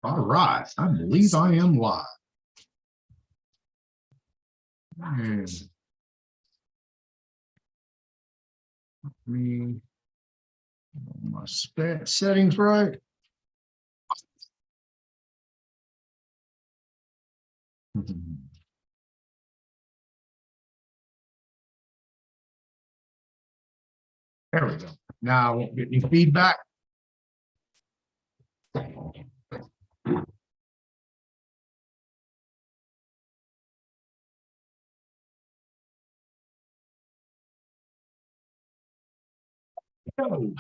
All right, I believe I am live. And me my settings right. There we go. Now I won't get any feedback. Sorry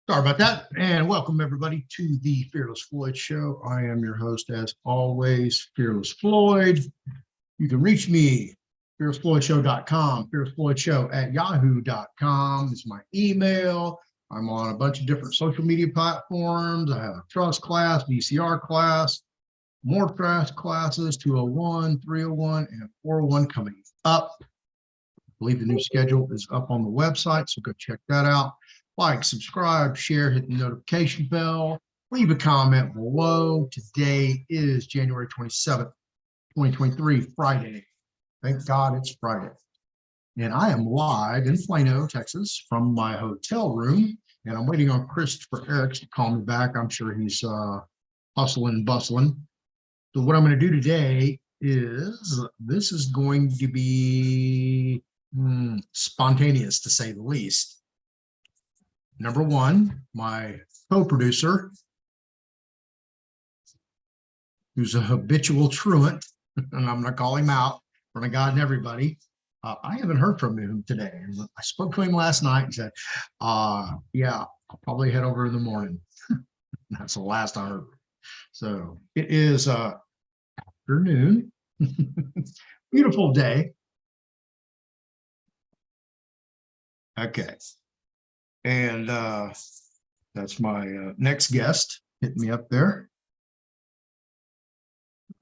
about that, and welcome everybody to the Fearless Floyd Show. I am your host, as always, Fearless Floyd. You can reach me, fearlessfloydshow.com, fearlessfloydshow@yahoo.com is my email. I'm on a bunch of different social media platforms. I have a trust class, VCR class, more trust classes, 201, 301, and 401 coming up. I believe the new schedule is up on the website, so go check that out. Like, subscribe, share, hit the notification bell, leave a comment below. Today is January 27th, 2023, Friday. Thank God it's Friday. And I am live in Plano, Texas, from my hotel room. And I'm waiting on Christopher Eriks to call me back. I'm sure he's hustling and bustling. So what I'm going to do today is, this is going to be spontaneous, to say the least. Number one, my co-producer, who's a habitual truant, and I'm going to call him out in front of God and everybody. I haven't heard from him today. I spoke to him last night and said, yeah, I'll probably head over in the morning. That's the last I heard. So it is afternoon. Beautiful day. Okay. And that's my next guest. Hit me up there.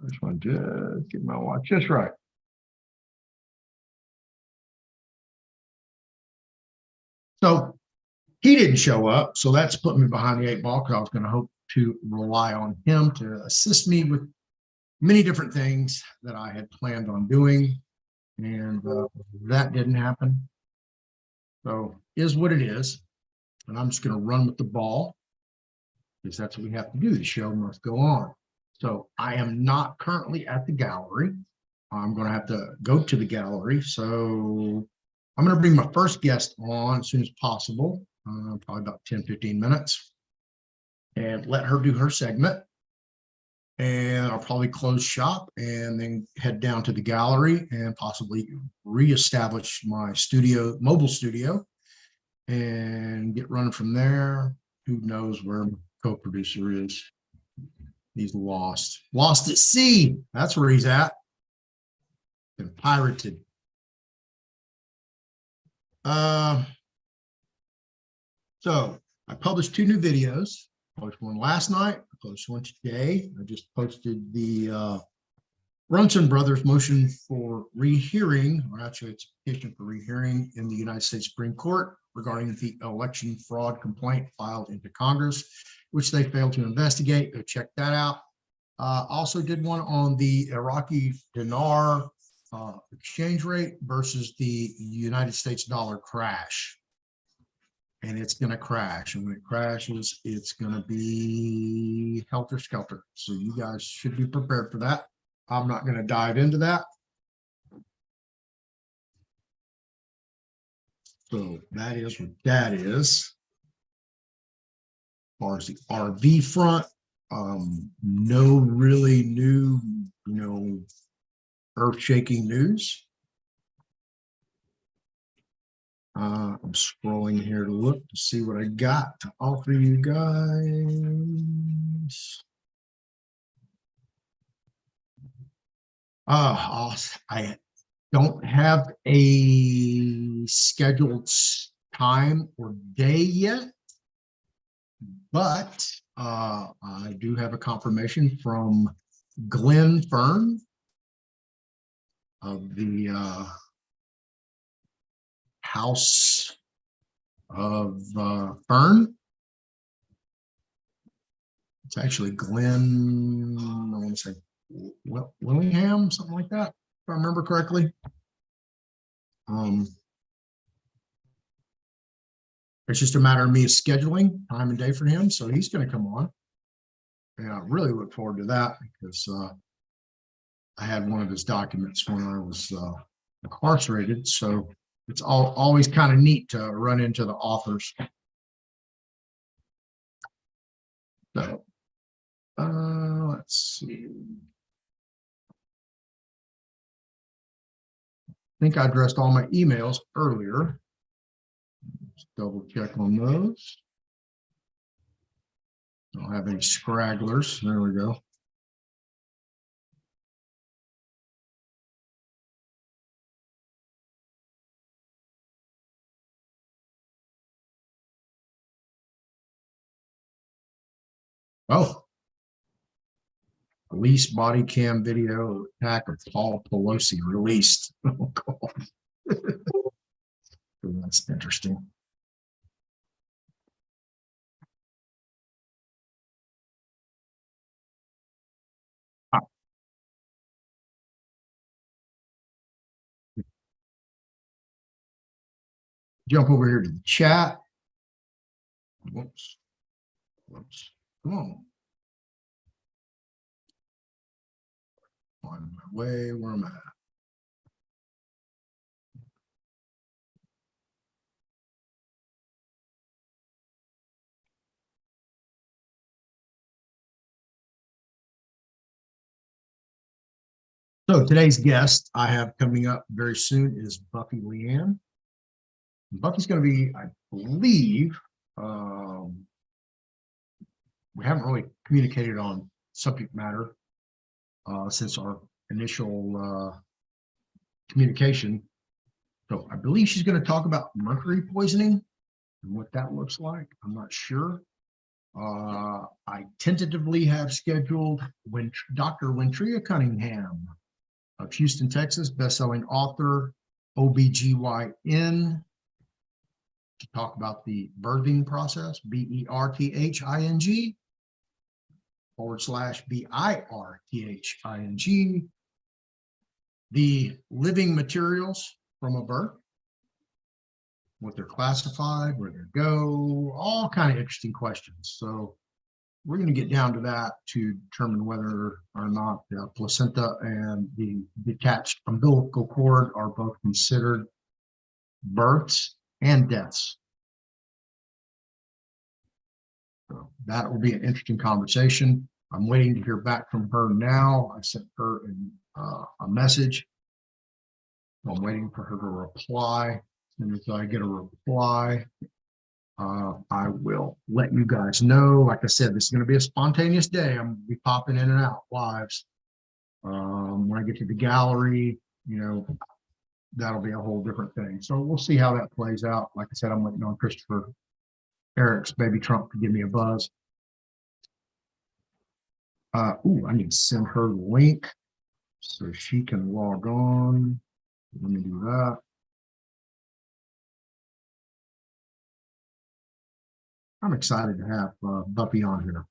I just want to get my watch just right. So he didn't show up, so that's putting me behind the eight ball, because I was going to hope to rely on him to assist me with many different things that I had planned on doing, and that didn't happen. So is what it is, and I'm just going to run with the ball, because that's what we have to do. The show must go on. So I am not currently at the gallery. I'm going to have to go to the gallery. So I'm going to bring my first guest on as soon as possible, probably about 10-15 minutes, and let her do her segment. And I'll probably close shop and then head down to the gallery and possibly reestablish my studio, mobile studio, and get running from there. Who knows where my co-producer is? He's lost at sea. That's where he's at. Been pirated. So I published 2 new videos. I published one last night. I published one today. I just posted the Brunson Brothers motion for rehearing, or actually it's a petition for rehearing in the United States Supreme Court regarding the election fraud complaint filed into Congress, which they failed to investigate. Go check that out. Also did one on the Iraqi dinar exchange rate versus the United States dollar crash. And it's going to crash. And when it crashes, it's going to be helter-skelter. So you guys should be prepared for that. I'm not going to dive into that. So that is what that is. As far as the RV front, no really new, earth-shaking news. I'm scrolling here to look to see what I got to offer you guys. I don't have a scheduled time or day yet, but I do have a confirmation from Glenn Fern of the House of Fern. It's actually Glenn, I want to say Willingham, something like that, if I remember correctly. It's just a matter of me scheduling time and day for him. So he's going to come on. And I really look forward to that because I had one of his documents when I was incarcerated. So it's always kind of neat to run into the authors. So let's see. I think I addressed all my emails earlier. Let's double check on those. Don't have any scragglers. There we go. Oh, police body cam video attack of Paul Pelosi released. Oh, God. That's interesting. Jump over here to the chat. Whoops. Come on. On my way, where am I at? So today's guest I have coming up very soon is Buffy LeAnn. Buffy's going to be, I believe, we haven't really communicated on subject matter since our initial communication. So I believe she's going to talk about mercury poisoning and what that looks like. I'm not sure. I tentatively have scheduled Dr. Wyntrea Cunningham of Houston, Texas, best-selling author, OBGYN, to talk about the birthing process, BERTHING /BIRTHING, the living materials from a birth, what they're classified, where they go, all kind of interesting questions. So we're going to get down to that to determine whether or not the placenta and the detached umbilical cord are both considered births and deaths. So that will be an interesting conversation. I'm waiting to hear back from her now. I sent her a message. I'm waiting for her to reply. As soon as I get a reply, I will let you guys know. Like I said, this is going to be a spontaneous day. I'm going to be popping in and out lives. When I get to the gallery, that'll be a whole different thing. So we'll see how that plays out. Like I said, I'm waiting on Christopher Eric's baby Trump to give me a buzz. I need to send her the link so she can log on. Let me do that. I'm excited to have Buffy on here.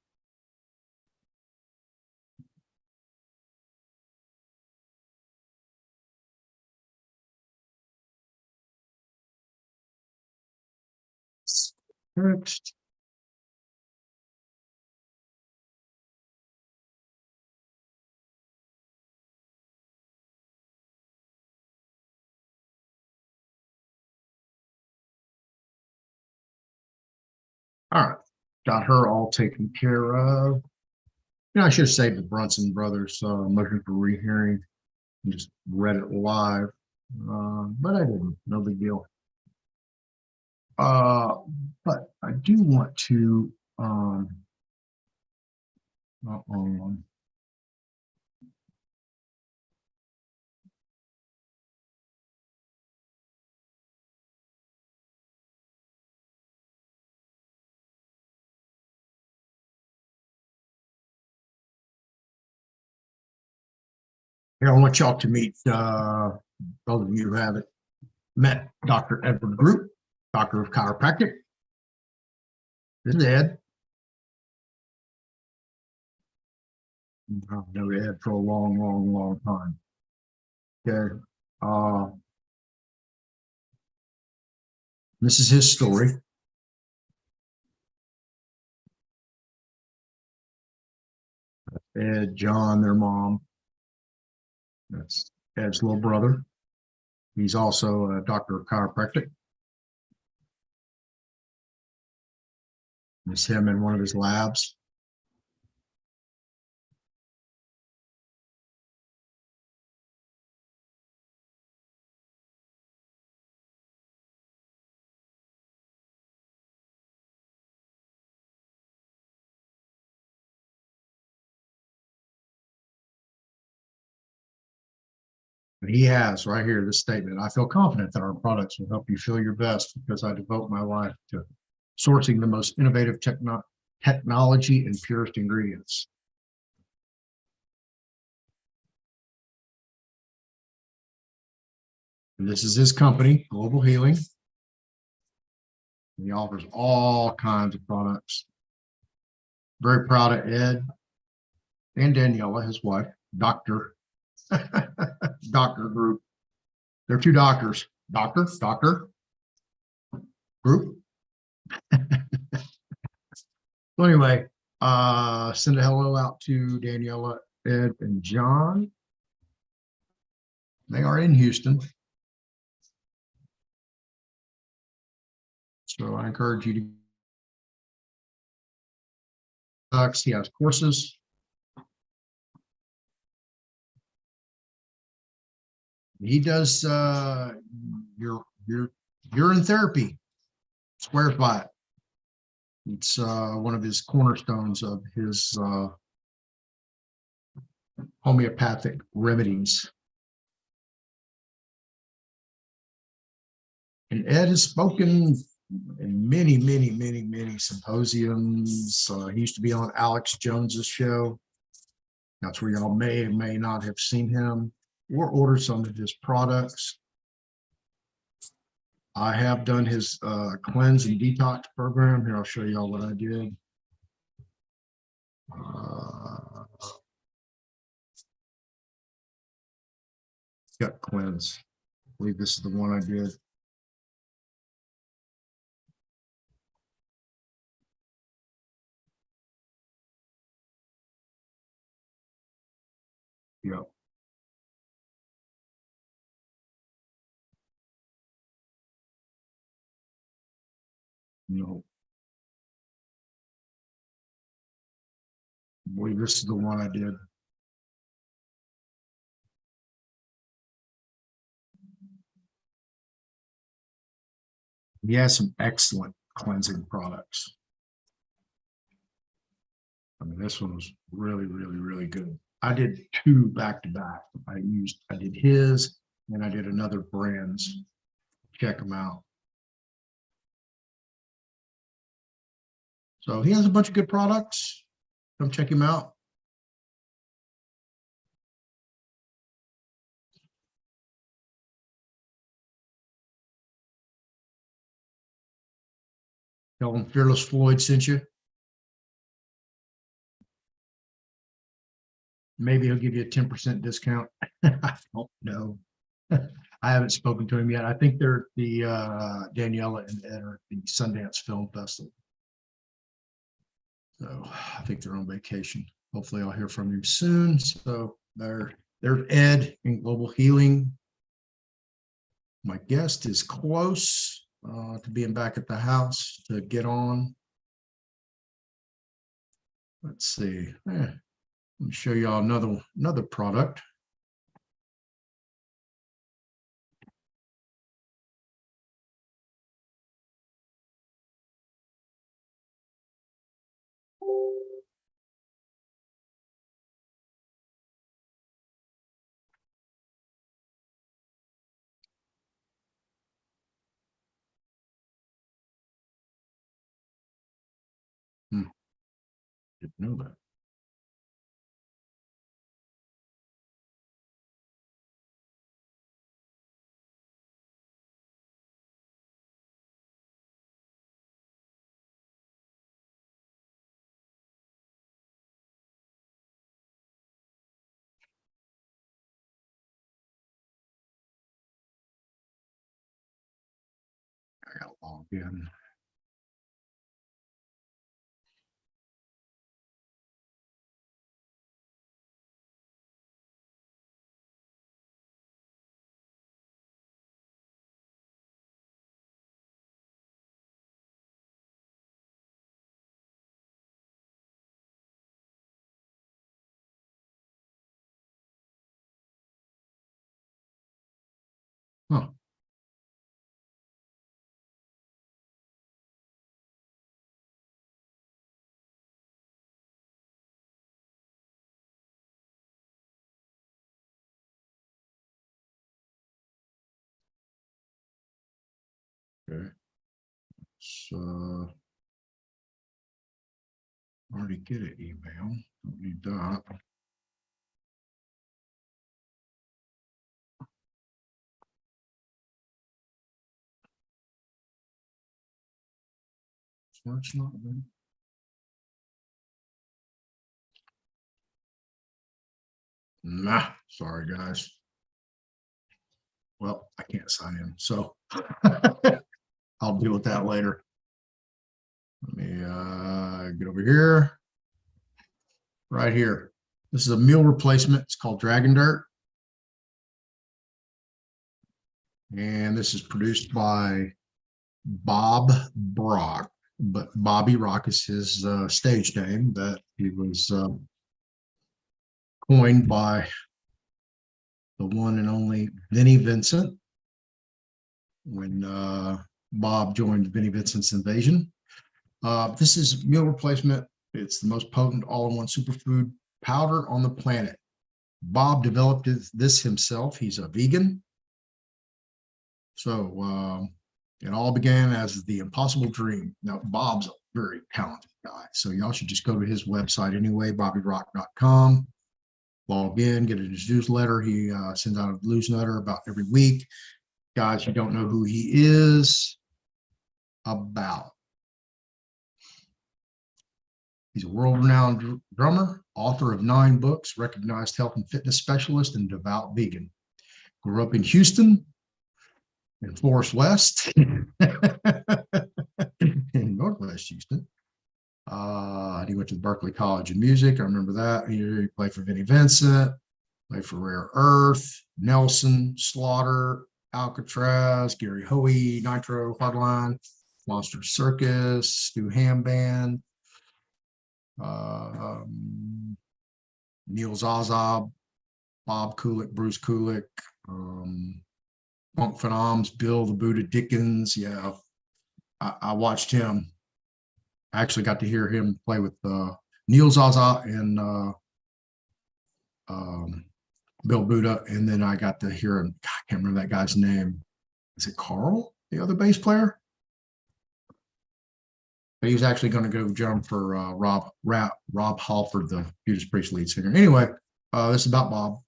Next. All right, got her all taken care of. I should have saved the Brunson brothers motion for rehearing and just read it live, but I didn't. No big deal. But I do want to. Here, I want y'all to meet those of you who haven't met Dr. Edward Group, Doctor of Chiropractic. This is Ed. I've known Ed for a long, long, long time. Okay. This is his story. Ed, John, their mom. That's Ed's little brother. He's also a doctor of chiropractic. It's him in one of his labs. And he has right here this statement: I feel confident that our products will help you feel your best because I devote my life to sourcing the most innovative technology and purest ingredients. And this is his company, Global Healing. And he offers all kinds of products. Very proud of Ed and Daniela, his wife, Doctor Group. They're two doctors. Doctor Group. So anyway, send a hello out to Daniela, Ed, and John. They are in Houston. So I encourage you to. He has courses. He does your urine therapy. Swears by it. It's one of his cornerstones of his homeopathic remedies. And Ed has spoken in many, many, many, many symposiums. He used to be on Alex Jones's show. That's where y'all may or may not have seen him or ordered some of his products. I have done his cleanse and detox program. Here, I'll show y'all what I did. Gut cleanse. I believe this is the one I did. Yep. No. I believe this is the one I did. He has some excellent cleansing products. I mean, this one was really, really, really good. I did two back to back. I did his and I did another brand's. Check them out. So he has a bunch of good products. Come check him out. Tell him Fearless Floyd sent you. Maybe he'll give you a 10% discount. I don't know. I haven't spoken to him yet. I think they're the Daniela and Ed are at the Sundance Film Festival. So I think they're on vacation. Hopefully I'll hear from him soon. So there's Ed in Global Healing. My guest is close to being back at the house to get on. Let's see. Let me show y'all another product. Didn't know that. log in. Huh. Okay. So already get an email. Don't need that. That's not good. Nah, sorry guys. Well, I can't sign in, so I'll deal with that later. Let me get over here. Right here. This is a meal replacement. It's called Dragon Dirt. And this is produced by Bob Brock, but Bobby Rock is his stage name that he was coined by the one and only Vinnie Vincent when Bob joined Vinnie Vincent's Invasion. This is meal replacement. It's the most potent all-in-one superfood powder on the planet. Bob developed this himself. He's a vegan. So it all began as the impossible dream. Now, Bob's a very talented guy. So y'all should just go to his website anyway, bobbyrock.com. Log in, get his newsletter. He sends out a newsletter about every week. Guys, you don't know who he is about. He's a world-renowned drummer, author of 9 books, recognized health and fitness specialist, and devout vegan. Grew up in Houston, in Forest West, in Northwest Houston. He went to Berkeley College of Music. I remember that. He played for Vinnie Vincent, played for Rare Earth, Nelson, Slaughter, Alcatraz, Gary Hoey, Nitro, Hardline, Monster Circus, Stu Ham Band, Neil Zaza, Bob Kulick, Bruce Kulick, Funk Phenoms, Bill the Buddha Dickens. Yeah, I watched him. I actually got to hear him play with Neil Zaza and Bill Buddha, and then I got to hear him. I can't remember that guy's name. Is it Carl, the other bass player? But he was actually going to go jump for Rob Halford, the Judas Priest lead singer. Anyway, this is about Bob.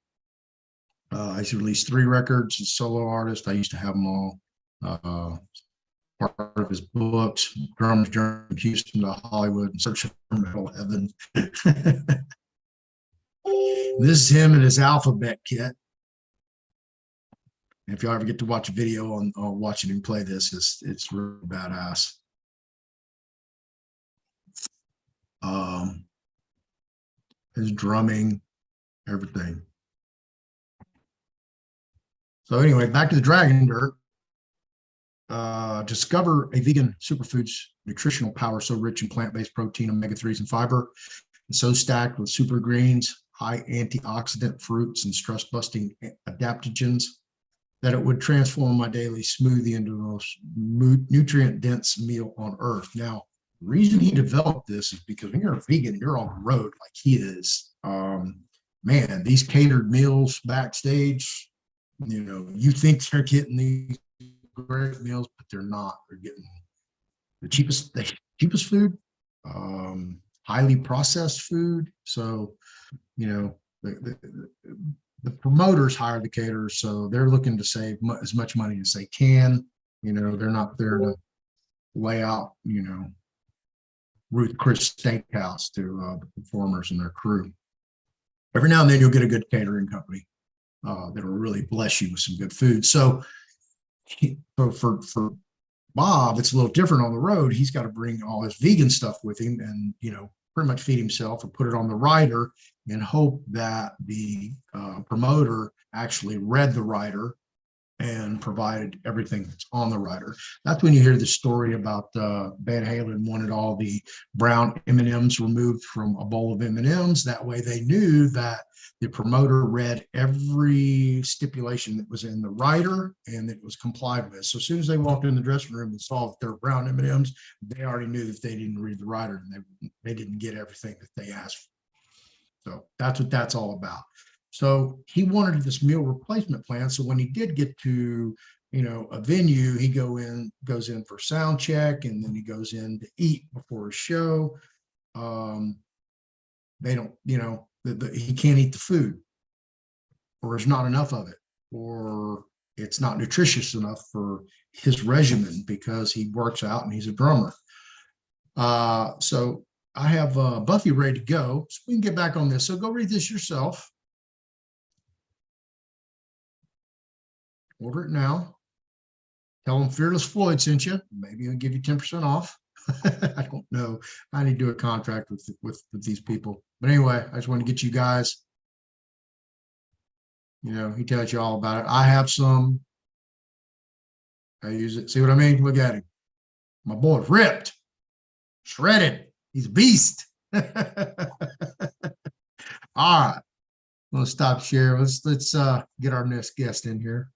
He's released 3 records. He's a solo artist. I used to have them all. Part of his books, Drummer's Journey from Houston to Hollywood in search of metal heaven. This is him in his alphabet kit. And if y'all ever get to watch a video on watching him play this, it's really badass. His drumming, everything. So anyway, back to the Dragon Dirt. Discover a vegan superfood's nutritional power so rich in plant-based protein, omega-3s, and fiber, and so stacked with super greens, high antioxidant fruits, and stress-busting adaptogens that it would transform my daily smoothie into the most nutrient-dense meal on earth. Now, the reason he developed this is because when you're a vegan, you're on the road like he is. Man, these catered meals backstage, you know, you think they're getting these great meals, but they're not. They're getting the cheapest food, highly processed food. So, you know, the promoters hire the caterers, so they're looking to save as much money as they can. You know, they're not there to lay out, you know, Ruth Chris Steakhouse to the performers and their crew. Every now and then you'll get a good catering company that'll really bless you with some good food. So for Bob, it's a little different on the road. He's got to bring all his vegan stuff with him and, pretty much feed himself or put it on the rider and hope that the promoter actually read the rider and provided everything that's on the rider. That's when you hear the story about Van Halen wanted all the brown M&Ms removed from a bowl of M&Ms. That way they knew that the promoter read every stipulation that was in the rider and that it was complied with. So as soon as they walked in the dressing room and saw that there were brown M&Ms, they already knew that they didn't read the rider and they didn't get everything that they asked for. So that's what that's all about. So he wanted this meal replacement plan. So when he did get to, a venue, he goes in for sound check, and then he goes in to eat before a show. They don't, he can't eat the food, or there's not enough of it, or it's not nutritious enough for his regimen because he works out and he's a drummer. So I have Buffy ready to go, so we can get back on this. So go read this yourself. Order it now. Tell them Fearless Floyd sent you. Maybe he'll give you 10% off. I don't know. I need to do a contract with these people. But anyway, I just want to get you guys. He tells you all about it. I have some. I use it. See what I mean? Look at him. My boy's ripped, shredded. He's a beast. All right. I'm gonna stop sharing. Let's get our next guest in here.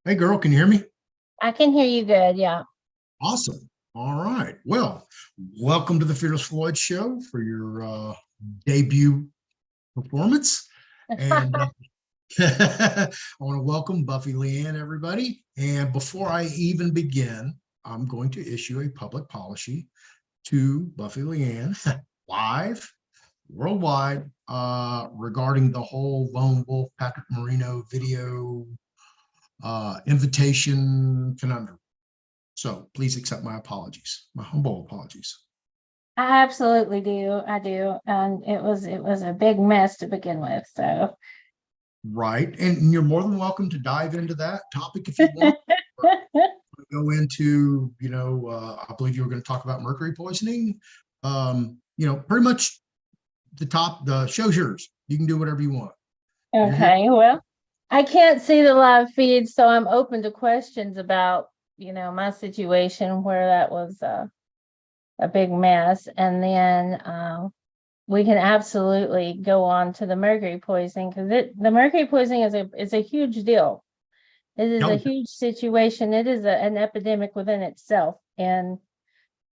Hey, girl, can you hear me? I can hear you good. Yeah. Awesome. All right. Well, welcome to the Fearless Floyd Show for your debut performance. And I want to welcome Buffy LeAnn, everybody. And before I even begin, I'm going to issue a public apology to Buffy LeAnn live, worldwide, regarding the whole Lone Wolf Patrick Moreno video invitation conundrum. So please accept my apologies, my humble apologies. I absolutely do. I do. And it was a big mess to begin with. So Right. And you're more than welcome to dive into that topic if you want. Go into, I believe you were going to talk about mercury poisoning. Pretty much the show's yours. You can do whatever you want. okay. Well, I can't see the live feed, so I'm open to questions about, my situation where that was a big mess. And then we can absolutely go on to the mercury poisoning, because the mercury poisoning is a huge deal. It is a huge situation. It is an epidemic within itself, and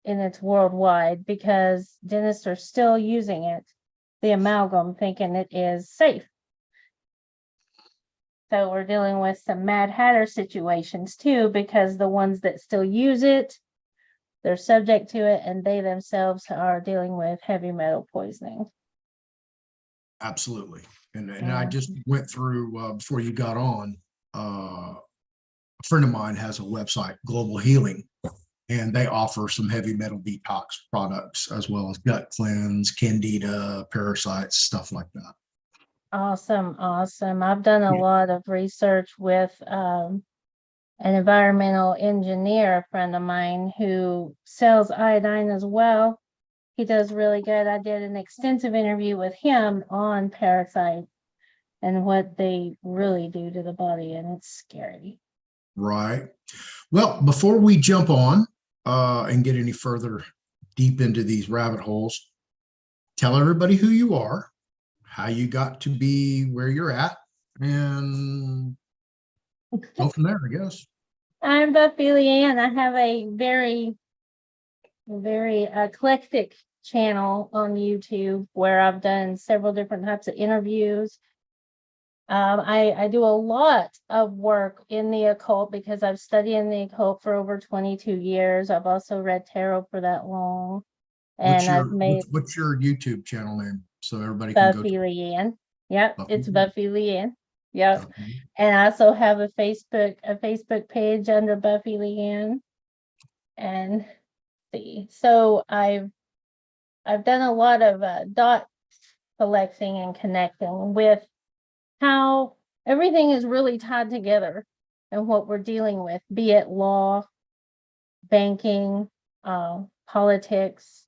it's worldwide, because dentists are still using it, the amalgam, thinking it is safe. So we're dealing with some Mad Hatter situations too, because the ones that still use it, they're subject to it, and they themselves are dealing with heavy metal poisoning. Absolutely. And I just went through before you got on, a friend of mine has a website, Global Healing, and they offer some heavy metal detox products as well as gut cleanse, candida, parasites, stuff like that. Awesome. I've done a lot of research with an environmental engineer, a friend of mine, who sells iodine as well. He does really good. I did an extensive interview with him on parasites and what they really do to the body, and it's scary. Right. Well, before we jump on and get any further deep into these rabbit holes, tell everybody who you are, how you got to be where you're at, and go from there, I guess. I'm Buffy LeAnn. I have a very eclectic channel on YouTube where I've done several different types of interviews. I do a lot of work in the occult because I've studied in the occult for over 22 years. I've also read tarot for that long. And what's your YouTube channel name so everybody can go to Buffy LeAnn. Yep, Buffy it's Buffy LeAnn. Yep. And I also have a Facebook page under Buffy LeAnn. And see. So I've done a lot of dot collecting and connecting with how everything is really tied together and what we're dealing with, be it law, banking, politics,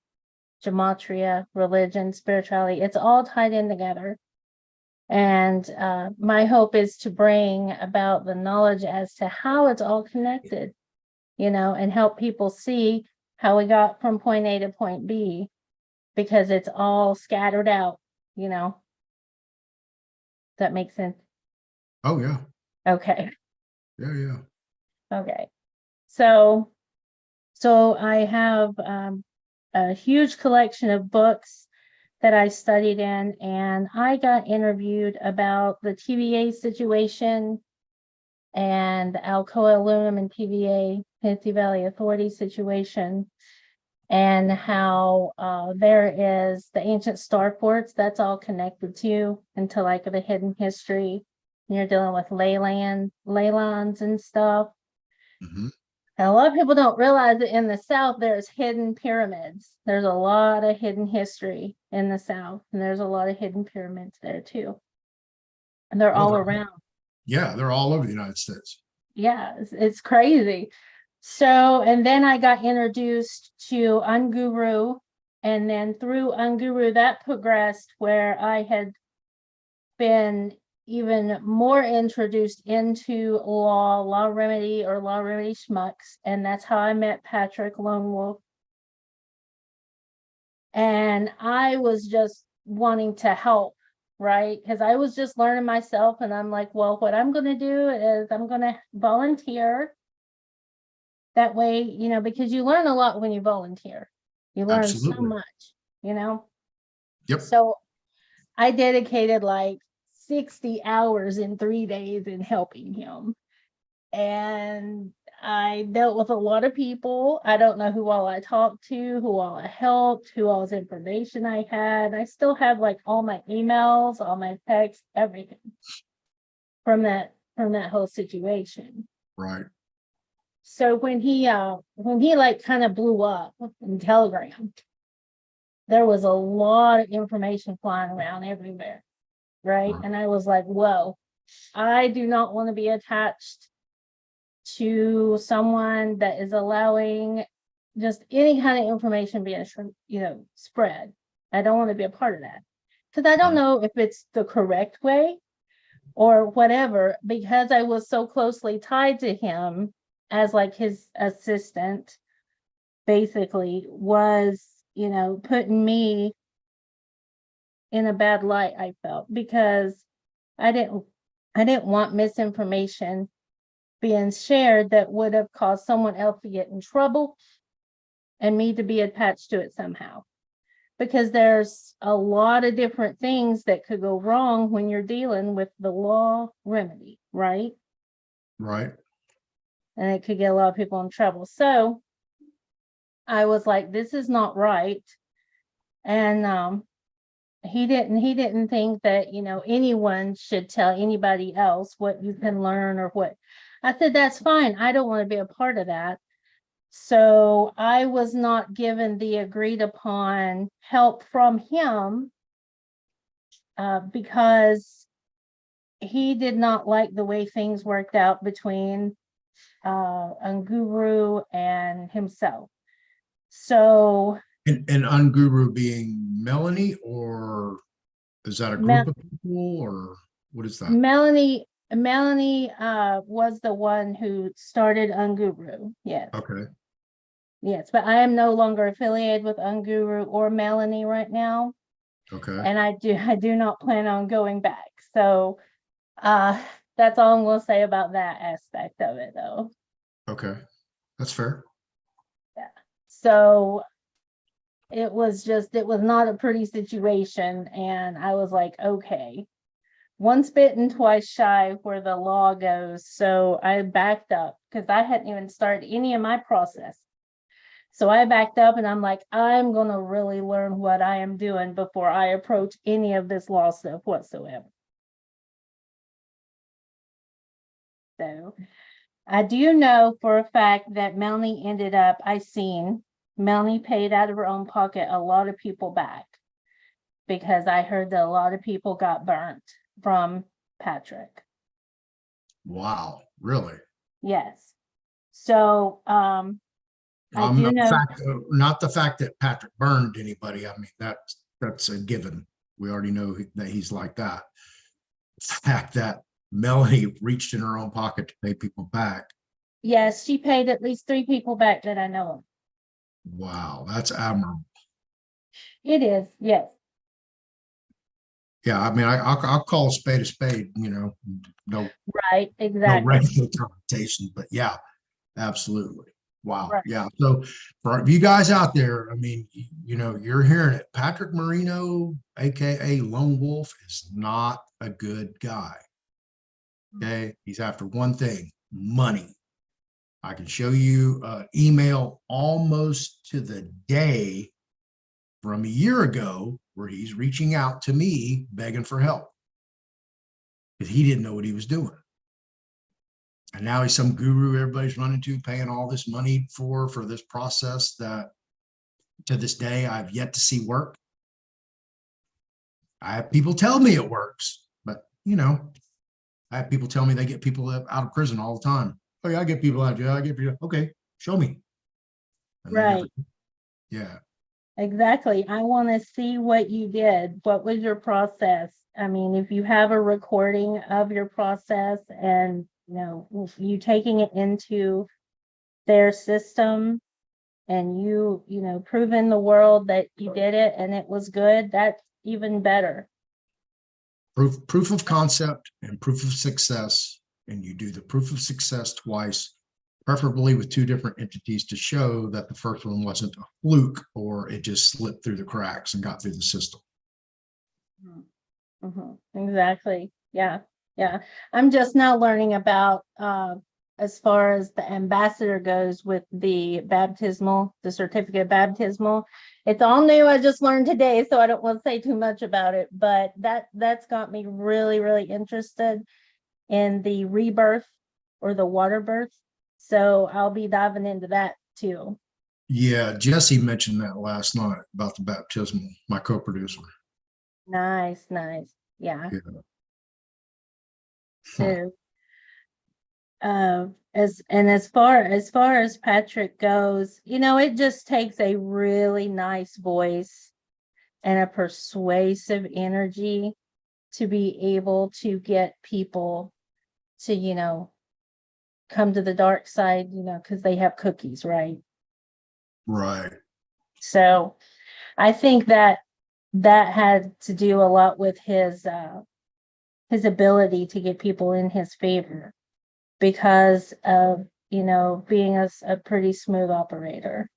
gematria, religion, spirituality. It's all tied in together. And my hope is to bring about the knowledge as to how it's all connected, and help people see how we got from point A to point B, because it's all scattered out, Does that make sense? Oh, yeah. Okay. Yeah. Okay. So I have a huge collection of books that I studied in, and I got interviewed about the TVA situation and the Alcoa Aluminum and TVA, Tennessee Valley Authority situation, and how there is the ancient star forts that's all connected to into like the hidden history. You're dealing with ley lines and stuff. Mm-hmm. And a lot of people don't realize that in the South, there's hidden pyramids. There's a lot of hidden history in the South, and there's a lot of hidden pyramids there too. And they're all around. Yeah, they're all over the United States. Yeah, it's crazy. So, and then I got introduced to Unguru, and then through Unguru, that progressed where I had been even more introduced into law remedy schmucks, and that's how I met Patrick Lone Wolf. And I was just wanting to help, right? Because I was just learning myself, and I'm like, well, what I'm going to do is I'm going to volunteer. That way, because you learn a lot when you volunteer. You learn Absolutely. so much, Yep. So I dedicated like 60 hours in 3 days in helping him. And I dealt with a lot of people. I don't know who all I talked to, who all I helped, who all's information I had. I still have like all my emails, all my texts, everything from that whole situation. Right. So when he like kind of blew up in Telegram, there was a lot of information flying around everywhere, right? And I was like, whoa, I do not want to be attached to someone that is allowing just any kind of information being, spread. I don't want to be a part of that, because I don't know if it's the correct way or whatever, because I was so closely tied to him as like his assistant, basically was, putting me in a bad light, I felt, because I didn't want misinformation being shared that would have caused someone else to get in trouble and me to be attached to it somehow. Because there's a lot of different things that could go wrong when you're dealing with the law remedy, right? Right. And it could get a lot of people in trouble. So I was like, this is not right. And he didn't think that, anyone should tell anybody else what you can learn or what. I said, that's fine. I don't want to be a part of that. So I was not given the agreed upon help from him because he did not like the way things worked out between Unguru and himself. So And Unguru being Melanie, or is that a group of people, or what is that? Melanie was the one who started Unguru. Yes. Okay. Yes, but I am no longer affiliated with Unguru or Melanie right now. Okay. And I do not plan on going back. So that's all I'm going to say about that aspect of it, though. Okay. That's fair. Yeah. So it was not a pretty situation. And I was like, okay, once bitten, twice shy where the law goes. So I backed up because I hadn't even started any of my process. So I backed up and I'm like, I'm going to really learn what I am doing before I approach any of this law stuff whatsoever. So I do know for a fact that Melanie ended up, I seen Melanie paid out of her own pocket a lot of people back, because I heard that a lot of people got burnt from Patrick. Wow, really? Yes. So, I do know. Not the fact that Patrick burned anybody. I mean, that's a given. We already know that he's like that. The fact that Melanie reached in her own pocket to pay people back. Yes, she paid at least 3 people back that I know of. Wow, that's admirable. It is, yes. Yeah, I mean, I'll call a spade, no, Right, no exactly. regular connotation, but yeah, absolutely. Wow. Right. Yeah. So for you guys out there, I mean, you're hearing it. Patrick Moreno, AKA Lone Wolf, is not a good guy. Okay. He's after one thing, money. I can show you email almost to the day from a year ago where he's reaching out to me begging for help because he didn't know what he was doing. And now he's some guru everybody's running to, paying all this money for this process that to this day I've yet to see work. I have people tell me it works, but I have people tell me they get people out of prison all the time. Oh yeah, I get people out of jail. I get people. Okay, show me. And Right. Yeah. Exactly. I want to see what you did. What was your process? I mean, if you have a recording of your process and, you taking it into their system and proving the world that you did it and it was good, that's even better. Proof of concept and proof of success. And you do the proof of success twice, preferably with 2 different entities to show that the first one wasn't a fluke or it just slipped through the cracks and got through the system. Exactly. Yeah. Yeah. I'm just now learning about, as far as the ambassador goes with the certificate baptismal. It's all new. I just learned today, so I don't want to say too much about it, but that's got me really, really interested in the rebirth or the water birth. So I'll be diving into that too. Yeah, Jesse mentioned that last night about the baptismal, my co-producer. Nice. Yeah. So, as far as Patrick goes, it just takes a really nice voice and a persuasive energy to be able to get people to, come to the dark side, because they have cookies, right? Right. So I think that had to do a lot with his ability to get people in his favor because of, being a pretty smooth operator.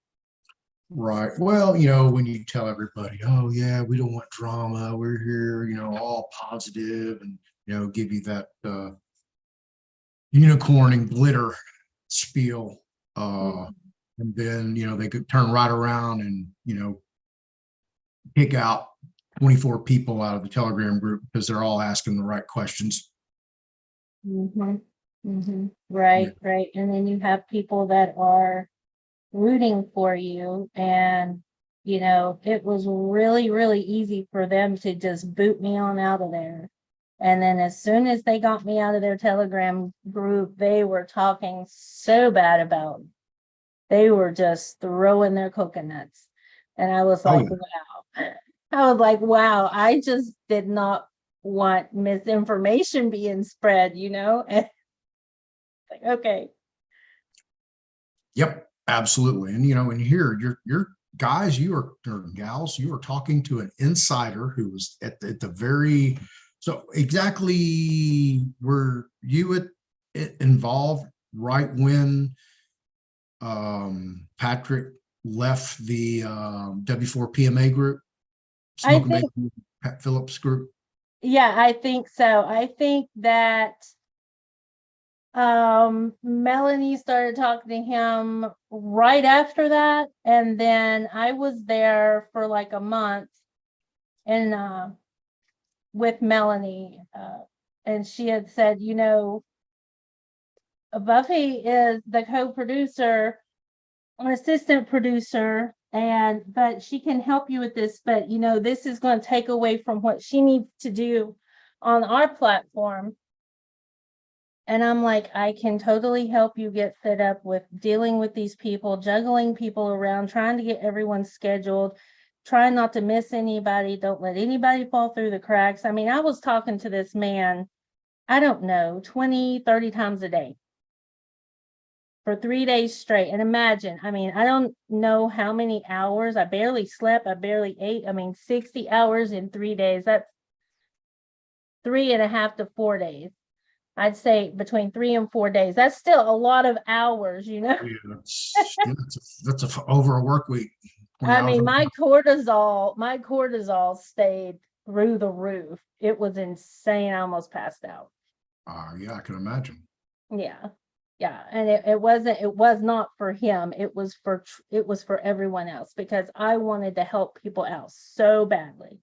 Right. Well, when you tell everybody, oh yeah, we don't want drama, we're here, all positive, and give you that unicorn and glitter spiel. And then, they could turn right around and, kick out 24 people out of the Telegram group because they're all asking the right questions. Right. And then you have people that are rooting for you, and it was really, really easy for them to just boot me on out of there. And then as soon as they got me out of their Telegram group, they were talking so bad about me. They were just throwing their coconuts. And I was like, wow. I was like, wow, I just did not want misinformation being spread, And like, okay. Yep, absolutely. And and here you're guys, or gals, you are talking to an insider who was at the very. So exactly, were you involved right when Patrick left the W4 PMA group, Smoke and Bacon, Pat Phillips group? Yeah, I think so. I think that Melanie started talking to him right after that, and then I was there for like a month and with Melanie, and she had said, Buffy is the co-producer assistant producer, but she can help you with this, but this is going to take away from what she needs to do on our platform. And I'm like, I can totally help you get set up with dealing with these people, juggling people around, trying to get everyone scheduled, trying not to miss anybody, don't let anybody fall through the cracks. I mean, I was talking to this man, I don't know, 20, 30 times a day for 3 days straight. And imagine, I mean, I don't know how many hours. I barely slept. I barely ate. I mean, 60 hours in 3 days. That's 3.5 to 4 days. I'd say between 3 and 4 days. That's still a lot of hours, Yeah, that's over a work week. I mean, my cortisol stayed through the roof. It was insane. I almost passed out. Yeah, I can imagine. Yeah. Yeah. And it was not for him. It was for everyone else, because I wanted to help people out so badly.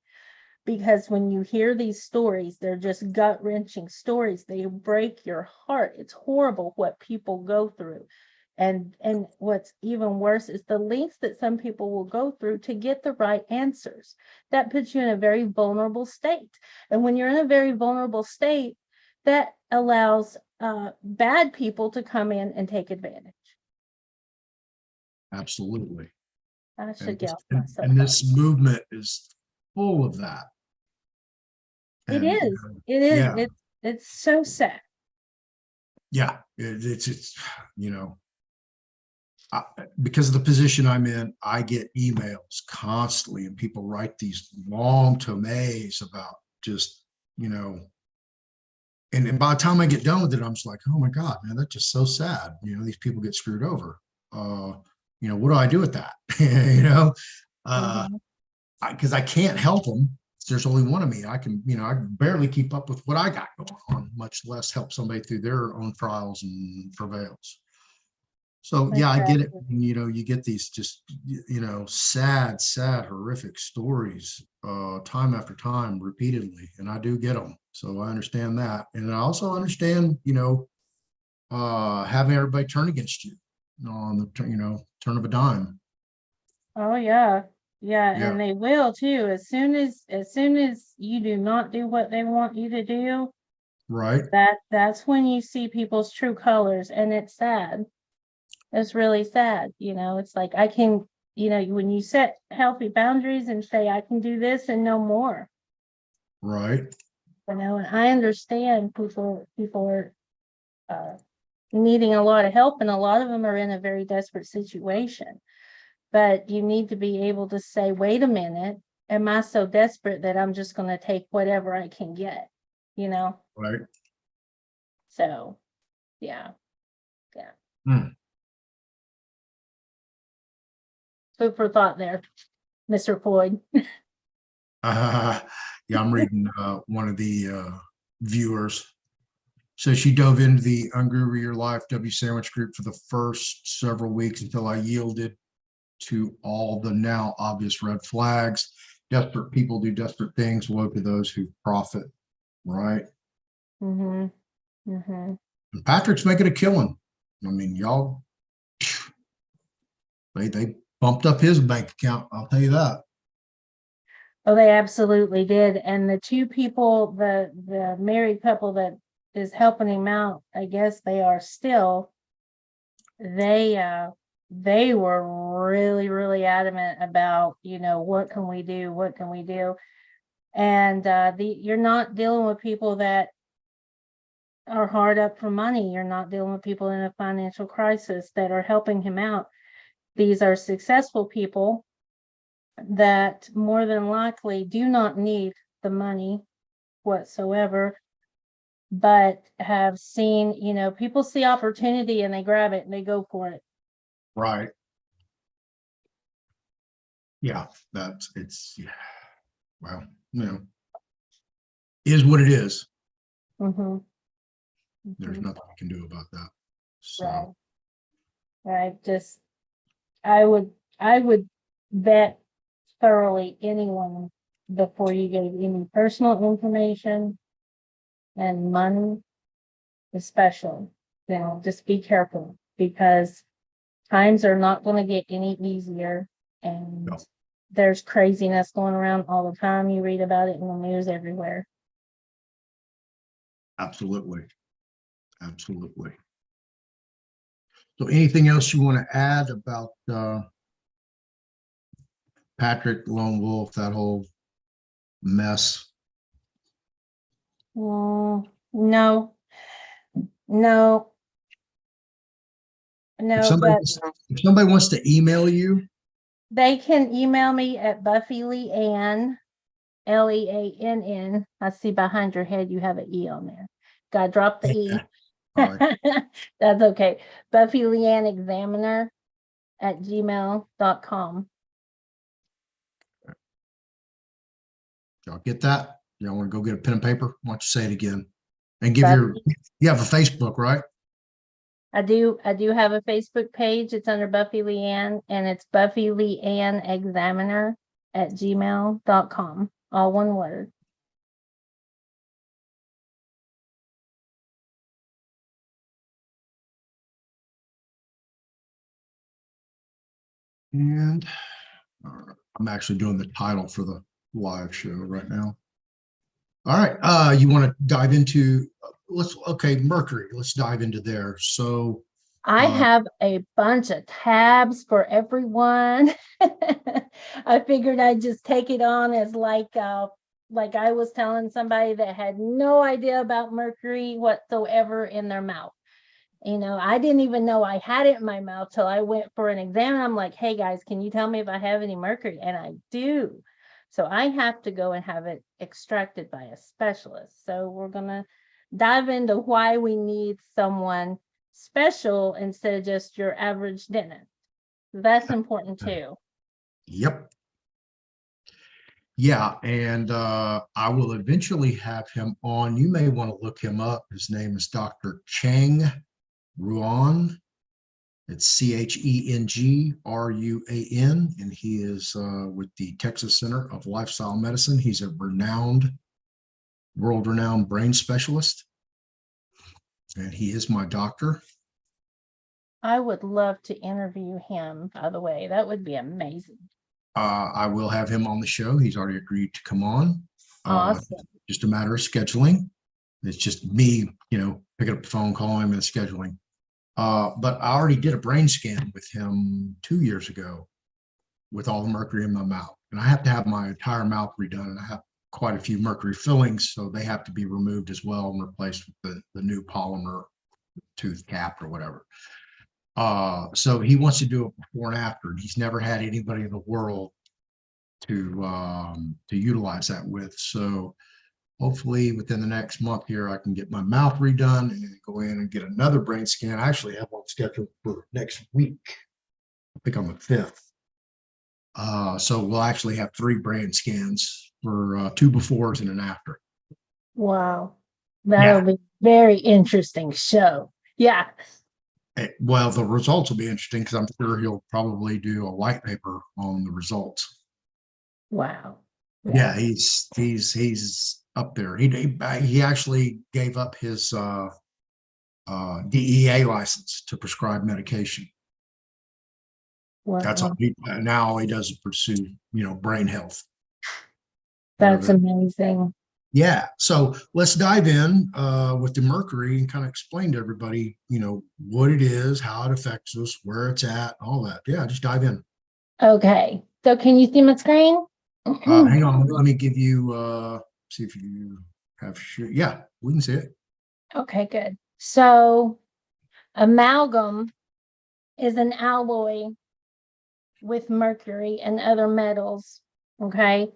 Because when you hear these stories, they're just gut-wrenching stories. They break your heart. It's horrible what people go through. And what's even worse is the lengths that some people will go through to get the right answers. That puts you in a very vulnerable state. And when you're in a very vulnerable state, that allows bad people to come in and take advantage. Absolutely. I should get and this movement is full of that. It And, is. It is. yeah. It's so sad. Yeah, it's because of the position I'm in, I get emails constantly, and people write these long tomes about just, and by the time I get done with it, I'm just like, oh my God, man, that's just so sad. These people get screwed over. What do I do with that? Because I can't help them. There's only one of me. I can barely keep up with what I got going on, much less help somebody through their own trials and travails. So yeah, I get it. You get these just, sad, horrific stories, time after time, repeatedly, and I do get them. So I understand that. And I also understand, having everybody turn against you on the, turn of a dime. Oh yeah. Yeah. And they will too. As soon as you do not do what they want you to do, right. That's when you see people's true colors, and it's sad. It's really sad. It's like, I can, when you set healthy boundaries and say, I can do this and no more. Right. And I understand people are needing a lot of help, and a lot of them are in a very desperate situation. But you need to be able to say, wait a minute, am I so desperate that I'm just going to take whatever I can get, Right. So, yeah. Food for thought there, Mr. Floyd. Yeah, I'm reading one of the viewers. So she dove into the Unguru Your Life W Sandwich group for the first several weeks until I yielded to all the now obvious red flags. Desperate people do desperate things. Woe to those who profit. Right. And Patrick's making a killing. I mean, y'all, they bumped up his bank account. I'll tell you that. Oh, they absolutely did. And the two people, the married couple that is helping him out, I guess they are still, they were really, really adamant about, what can we do? What can we do? And you're not dealing with people that are hard up for money. You're not dealing with people in a financial crisis that are helping him out. These are successful people that more than likely do not need the money whatsoever, but have seen, people see opportunity and they grab it and they go for it. Right. Yeah, well, is what it is. There's nothing we can do about that. So. Right. I would vet thoroughly anyone before you give any personal information, and money especially. Just be careful, because times are not going to get any easier, and No. there's craziness going around all the time. You read about it in the news everywhere. Absolutely. Absolutely. So anything else you want to add about Patrick, Lone Wolf, that whole mess? No, no, no, but If somebody wants to email you, they can email me at Buffy LeAnn, LEANN. I see behind your head you have an E on there. Gotta drop the E. sorry. That's okay. Buffy LeAnn Examiner at gmail.com. Y'all get that? Y'all want to go get a pen and paper? Why don't you say it again? And give Buffy, you have a Facebook, right? I do have a Facebook page. It's under Buffy LeAnn, and it's Buffy LeAnn Examiner at gmail.com. All one word. And I'm actually doing the title for the live show right now. All right. You want to dive into Mercury. Let's dive into there. So I have a bunch of tabs for everyone. I figured I'd just take it on as like I was telling somebody that had no idea about Mercury whatsoever in their mouth. You know, I didn't even know I had it in my mouth till I went for an exam. And I'm like, hey guys, can you tell me if I have any mercury? And I do. So I have to go and have it extracted by a specialist. So we're going to dive into why we need someone special instead of just your average dentist. That's important too. Yep. Yeah, and I will eventually have him on. You may want to look him up. His name is Dr. Cheng Ruan. It's ChengRuan, and he is with the Texas Center of Lifestyle Medicine. He's a world-renowned brain specialist, and he is my doctor. I would love to interview him, by the way. That would be amazing. I will have him on the show. He's already agreed to come on. Awesome. Just a matter of scheduling. It's just me, picking up the phone, calling him, and scheduling. But I already did a brain scan with him 2 years ago with all the mercury in my mouth. And I have to have my entire mouth redone. And I have quite a few mercury fillings, so they have to be removed as well and replaced with the new polymer tooth cap or whatever. So he wants to do it before and after. He's never had anybody in the world to utilize that with. So hopefully within the next month here, I can get my mouth redone and go in and get another brain scan. I actually have one scheduled for next week. I think on the 5th. So we'll actually have 3 brain scans for 2 befores and an after. Wow. That'll be a very interesting show. Yeah. Well, the results will be interesting because I'm sure he'll probably do a white paper on the results. Wow. Yeah, he's up there. He actually gave up his DEA license to prescribe medication. Wow. That's all now all he does is pursue, brain health. That's amazing. Yeah. So let's dive in with the mercury and kind of explain to everybody, what it is, how it affects us, where it's at, all that. Yeah, just dive in. Okay. So can you see my screen? Hang on. Let me give you, see if you have, yeah, we can see it. Okay, good. So amalgam is an alloy with mercury and other metals. Okay.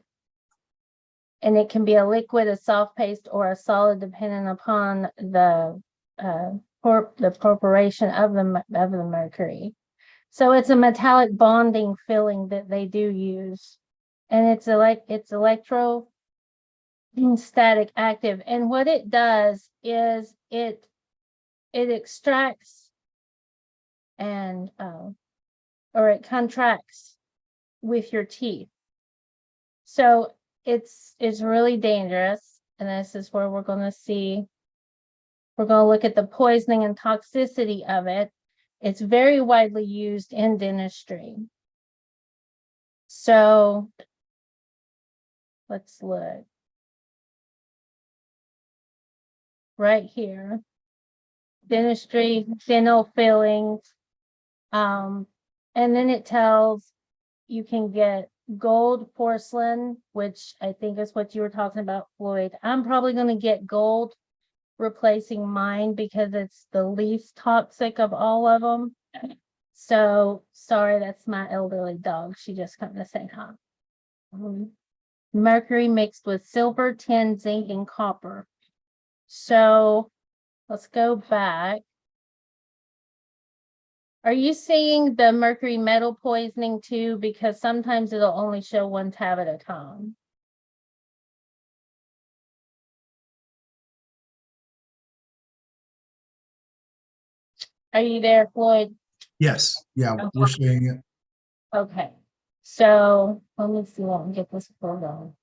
And it can be a liquid, a soft paste, or a solid, depending upon the preparation of the mercury. So it's a metallic bonding filling that they do use, and it's electrostatic active. And what it does is it extracts and or it contracts with your teeth. So it's really dangerous, and this is where we're going to look at the poisoning and toxicity of it. It's very widely used in dentistry. So let's look. Right here. Dentistry, dental fillings. And then it tells you can get gold porcelain, which I think is what you were talking about, Floyd. I'm probably going to get gold replacing mine because it's the least toxic of all of them. So sorry, that's my elderly dog. She just come to say hi. Mercury mixed with silver, tin, zinc, and copper. So let's go back. Are you seeing the mercury metal poisoning too? Because sometimes it'll only show one tab at a time. Are you there, Floyd? Yes, yeah, Okay. we're seeing it. Okay. So let me see. Let me get this pulled on.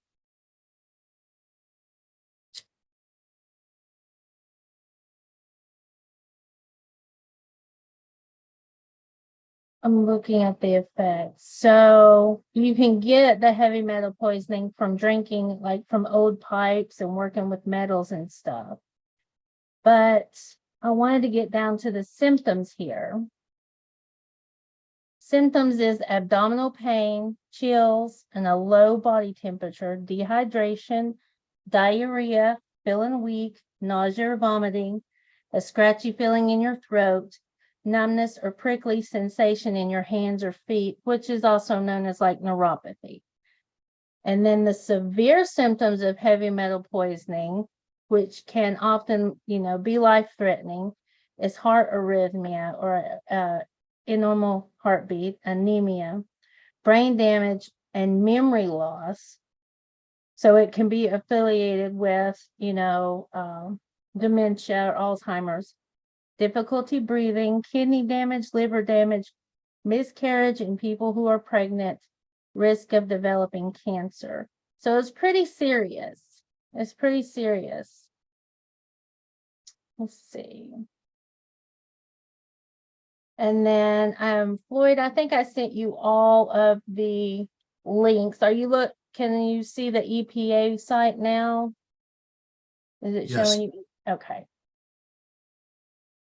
I'm looking at the effects. So you can get the heavy metal poisoning from drinking, like from old pipes and working with metals and stuff. But I wanted to get down to the symptoms here. Symptoms is abdominal pain, chills, and a low body temperature, dehydration, diarrhea, feeling weak, nausea or vomiting, a scratchy feeling in your throat, numbness or prickly sensation in your hands or feet, which is also known as like neuropathy. And then the severe symptoms of heavy metal poisoning, which can often, be life-threatening, is heart arrhythmia or abnormal heartbeat, anemia, brain damage, and memory loss. So it can be affiliated with, dementia or Alzheimer's, difficulty breathing, kidney damage, liver damage, miscarriage in people who are pregnant, risk of developing cancer. So it's pretty serious. It's pretty serious. Let's see. And then Floyd, I think I sent you all of the links. Can you see the EPA site now? Is it Yes. showing you? Okay.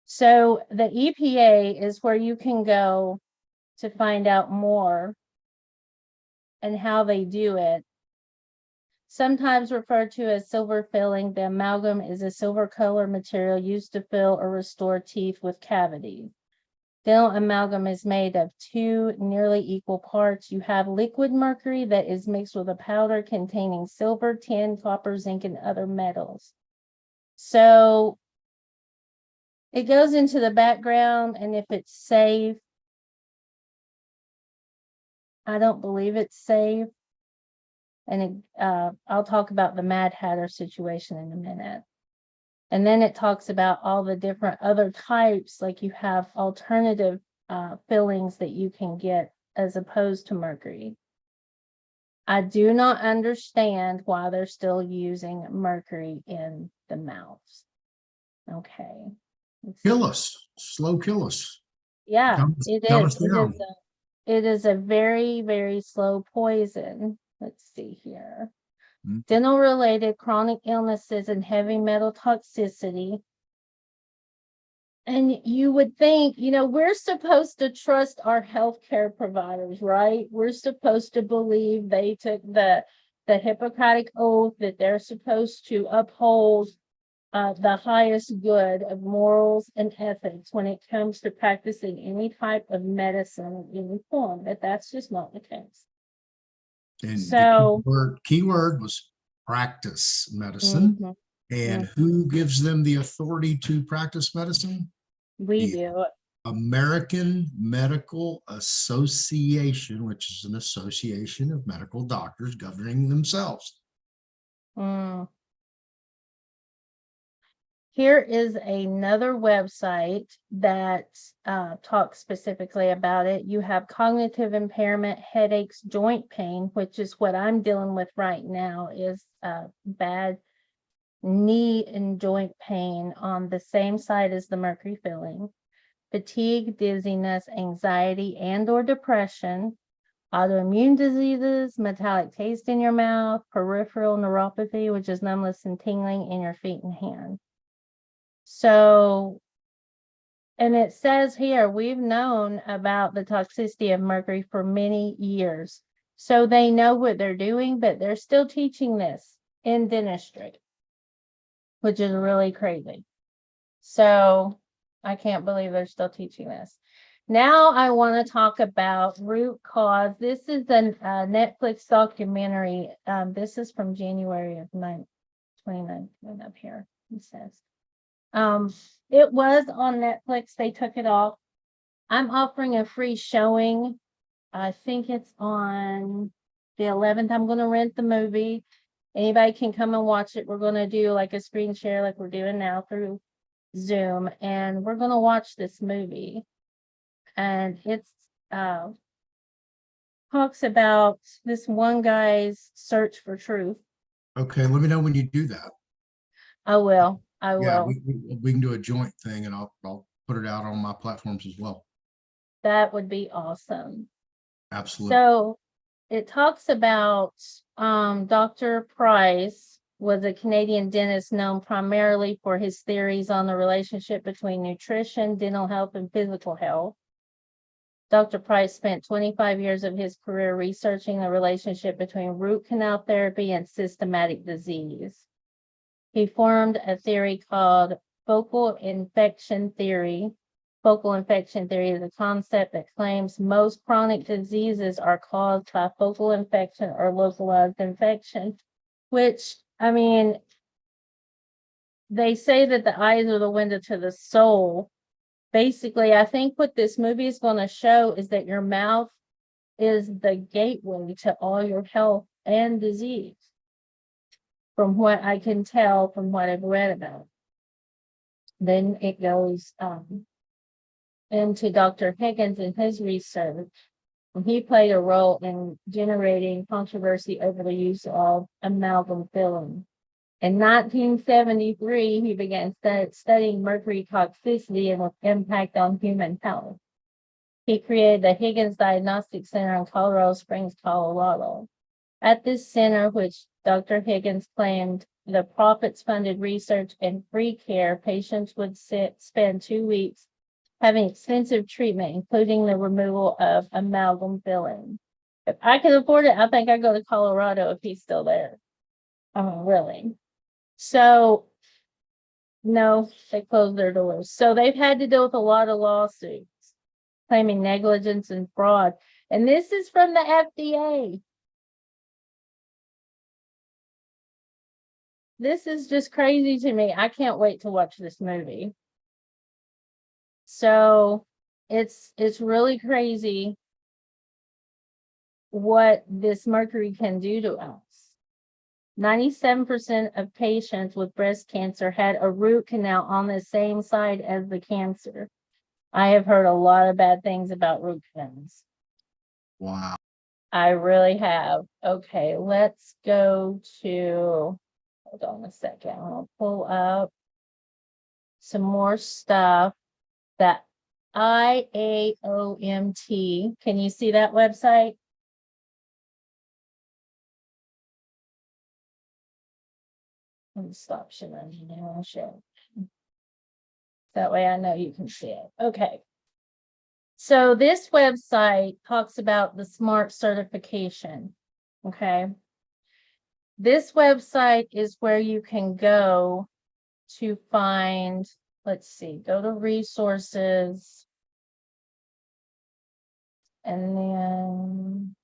So the EPA is where you can go to find out more and how they do it. Sometimes referred to as silver filling, the amalgam is a silver color material used to fill or restore teeth with cavities. Dental amalgam is made of two nearly equal parts. You have liquid mercury that is mixed with a powder containing silver, tin, copper, zinc, and other metals. So it goes into the background, and if it's safe, I don't believe it's safe. And I'll talk about the Mad Hatter situation in a minute. And then it talks about all the different other types, like you have alternative fillings that you can get as opposed to mercury. I do not understand why they're still using mercury in the mouths. Okay. Kill us, slow kill us. Yeah, Count us down. It is a very, very slow poison. Let's see here. Dental related chronic illnesses and heavy metal toxicity. And you would think, we're supposed to trust our healthcare providers, right? We're supposed to believe they took the Hippocratic oath that they're supposed to uphold the highest good of morals and ethics when it comes to practicing any type of medicine in any form, but that's just not the case. And so the key word was practice medicine. And who gives them the authority to practice medicine? We do. American Medical Association, which is an association of medical doctors governing themselves. Here is another website that talks specifically about it. You have cognitive impairment, headaches, joint pain, which is what I'm dealing with right now, is bad knee and joint pain on the same side as the mercury filling. fatigue, dizziness, anxiety, and or depression, autoimmune diseases, metallic taste in your mouth, peripheral neuropathy, which is numbness and tingling in your feet and hands. So, and it says here, we've known about the toxicity of mercury for many years. So they know what they're doing, but they're still teaching this in dentistry, which is really crazy. So I can't believe they're still teaching this. Now I want to talk about root cause. This is a Netflix documentary. This is from January of 2019 up here, it says. It was on Netflix. They took it off. I'm offering a free showing. I think it's on the 11th. I'm going to rent the movie. Anybody can come and watch it. We're going to do like a screen share like we're doing now through Zoom, and we're going to watch this movie. And it's talks about this one guy's search for truth. Okay, let me know when you do that. I will. Yeah, we can do a joint thing, and I'll put it out on my platforms as well. That would be awesome. Absolutely. So it talks about Dr. Price was a Canadian dentist known primarily for his theories on the relationship between nutrition, dental health, and physical health. Dr. Price spent 25 years of his career researching the relationship between root canal therapy and systematic disease. He formed a theory called focal infection theory. Focal infection theory is a concept that claims most chronic diseases are caused by focal infection or localized infection, which, I mean, they say that the eyes are the window to the soul. Basically, I think what this movie is going to show is that your mouth is the gateway to all your health and disease, from what I can tell from what I've read about. Then it goes into Dr. Higgins and his research. And he played a role in generating controversy over the use of amalgam filling. In 1973, he began studying mercury toxicity and its impact on human health. He created the Higgins Diagnostic Center in Colorado Springs, Colorado. At this center, which Dr. Higgins claimed the profits-funded research and free care, patients would spend 2 weeks having extensive treatment, including the removal of amalgam filling. If I can afford it, I think I'd go to Colorado if he's still there. Really. So, no, they closed their doors. So they've had to deal with a lot of lawsuits claiming negligence and fraud. And this is from the FDA. This is just crazy to me. I can't wait to watch this movie. So it's really crazy what this mercury can do to us. 97% of patients with breast cancer had a root canal on the same side as the cancer. I have heard a lot of bad things about root canals. Wow. I really have. Okay, let's go to, hold on a second. I'll pull up some more stuff. That IAOMT. Can you see that website? Let me stop sharing. That way I know you can see it. Okay. So this website talks about the SMART certification. Okay. This website is where you can go to find, let's see, go to resources. And then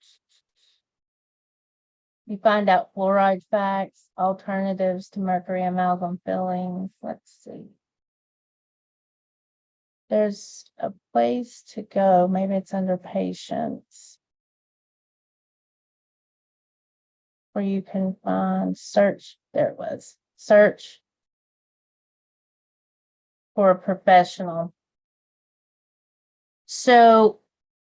you find out fluoride facts, alternatives to mercury amalgam fillings. Let's see. There's a place to go. Maybe it's under patients, where you can find search. There it was. Search for a professional. So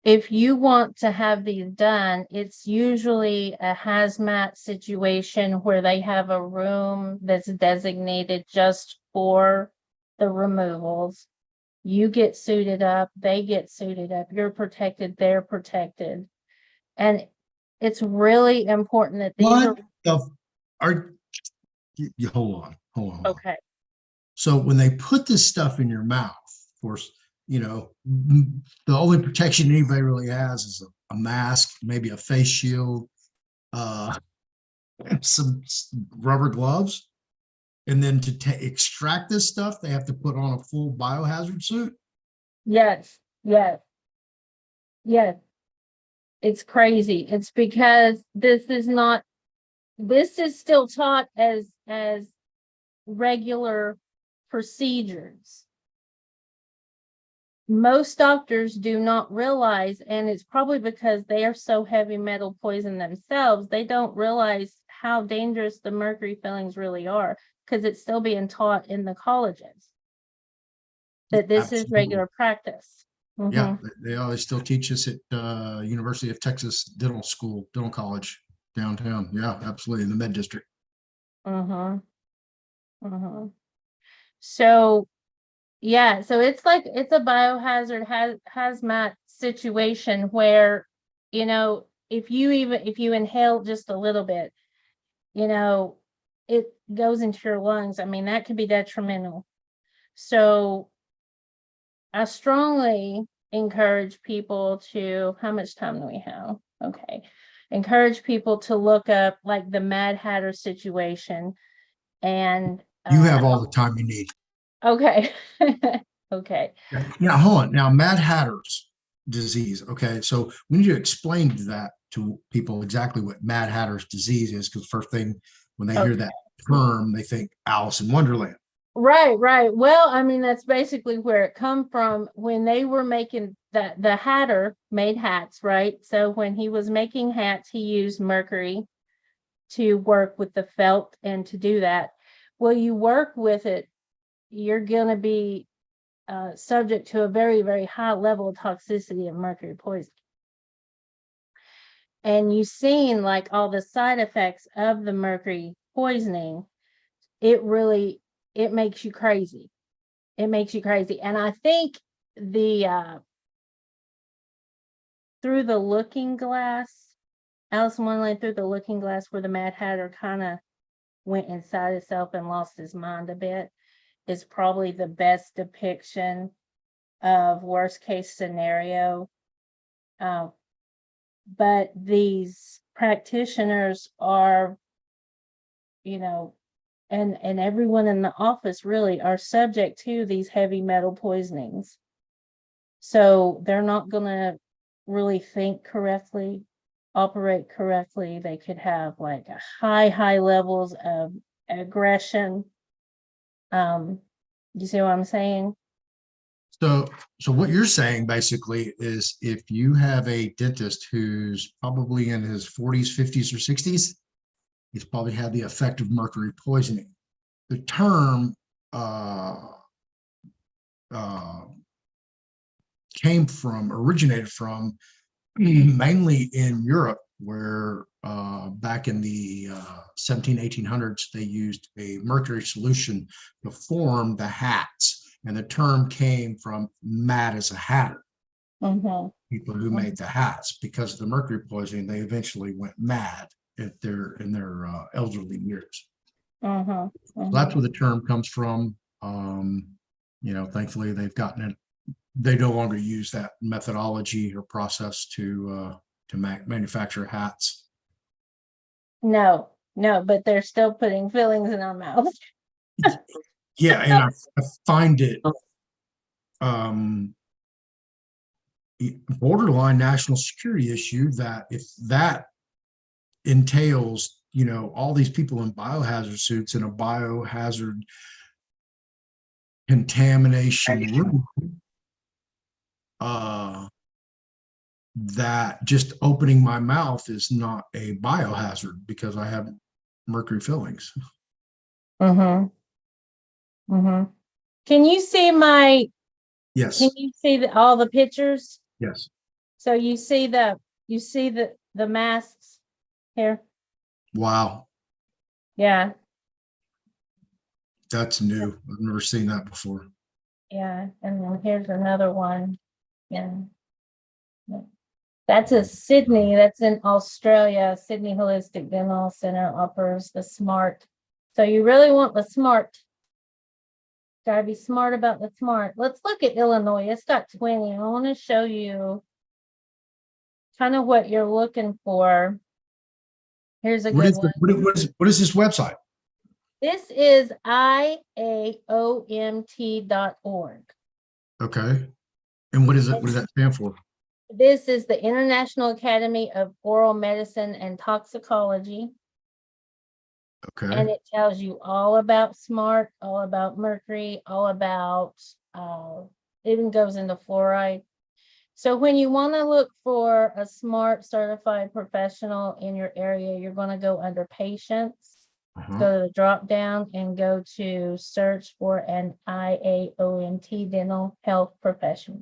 if you want to have these done, it's usually a hazmat situation where they have a room that's designated just for the removals. You get suited up, they get suited up, you're protected, they're protected. And it's really important that these are What the, are, you hold on. okay. So when they put this stuff in your mouth, of course, the only protection anybody really has is a mask, maybe a face shield, uh, some rubber gloves. And then to extract this stuff, they have to put on a full biohazard suit. Yes, yes, yes. It's crazy. It's because this is still taught as regular procedures. Most doctors do not realize, and it's probably because they are so heavy metal poison themselves, they don't realize how dangerous the mercury fillings really are, because it's still being taught in the colleges that this is regular practice. Yeah, they always still teach us at University of Texas Dental School, Dental College downtown. Yeah, absolutely, in the Med District. So yeah, so it's like it's a biohazard hazmat situation where, if you inhale just a little bit, it goes into your lungs. I mean, that could be detrimental. So I strongly encourage people to, how much time do we have? Okay. Encourage people to look up like the Mad Hatter situation. And You have all the time you need. okay. Okay. Now, hold on. Now, Mad Hatter's disease. Okay, so we need to explain that to people exactly what Mad Hatter's disease is, because first thing when they hear that term, they think Alice in Wonderland. Right. Well, I mean, that's basically where it come from when they were making that. The Hatter made hats, right? So when he was making hats, he used mercury to work with the felt and to do that. Well, you work with it, you're going to be subject to a very, very high level of toxicity of mercury poison. And you've seen like all the side effects of the mercury poisoning. It makes you crazy. It makes you crazy. And I think the Through the Looking Glass, Alice in Wonderland Through the Looking Glass, where the Mad Hatter kind of went inside himself and lost his mind a bit, is probably the best depiction of worst case scenario. But these practitioners are, and everyone in the office really are subject to these heavy metal poisonings. So they're not going to really think correctly, operate correctly. They could have like a high levels of aggression. You see what I'm saying? So what you're saying basically is if you have a dentist who's probably in his 40s, 50s, or 60s, he's probably had the effect of mercury poisoning. The term originated from mainly in Europe, where back in the 1800s, they used a mercury solution to form the hats. And the term came from mad as a hatter. People who made the hats, because of the mercury poisoning, they eventually went mad in their elderly years. That's where the term comes from. Thankfully they've gotten it. They no longer use that methodology or process to manufacture hats. No, but they're still putting fillings in our mouths. Yeah, and I find it borderline national security issue that if that entails, all these people in biohazard suits in a biohazard contamination room, that just opening my mouth is not a biohazard because I have mercury fillings. Can you see Yes. Can you see all the pictures? Yes. So you see the masks here? Wow. Yeah. That's new. I've never seen that before. Yeah, and then here's another one. Yeah. That's a Sydney, that's in Australia. Sydney Holistic Dental Center offers the SMART. So you really want the SMART. Gotta be smart about the SMART. Let's look at Illinois. It's got 20. I want to show you kind of what you're looking for. Here's a good one. What is this website? This is IAOMT.org. Okay. And what is it? What does that stand for? This is the International Academy of Oral Medicine and Toxicology. Okay. And it tells you all about SMART, all about mercury, all about, even goes into fluoride. So when you want to look for a SMART certified professional in your area, you're going to go under patients, go to the drop down and go to search for an IAOMT dental health professional.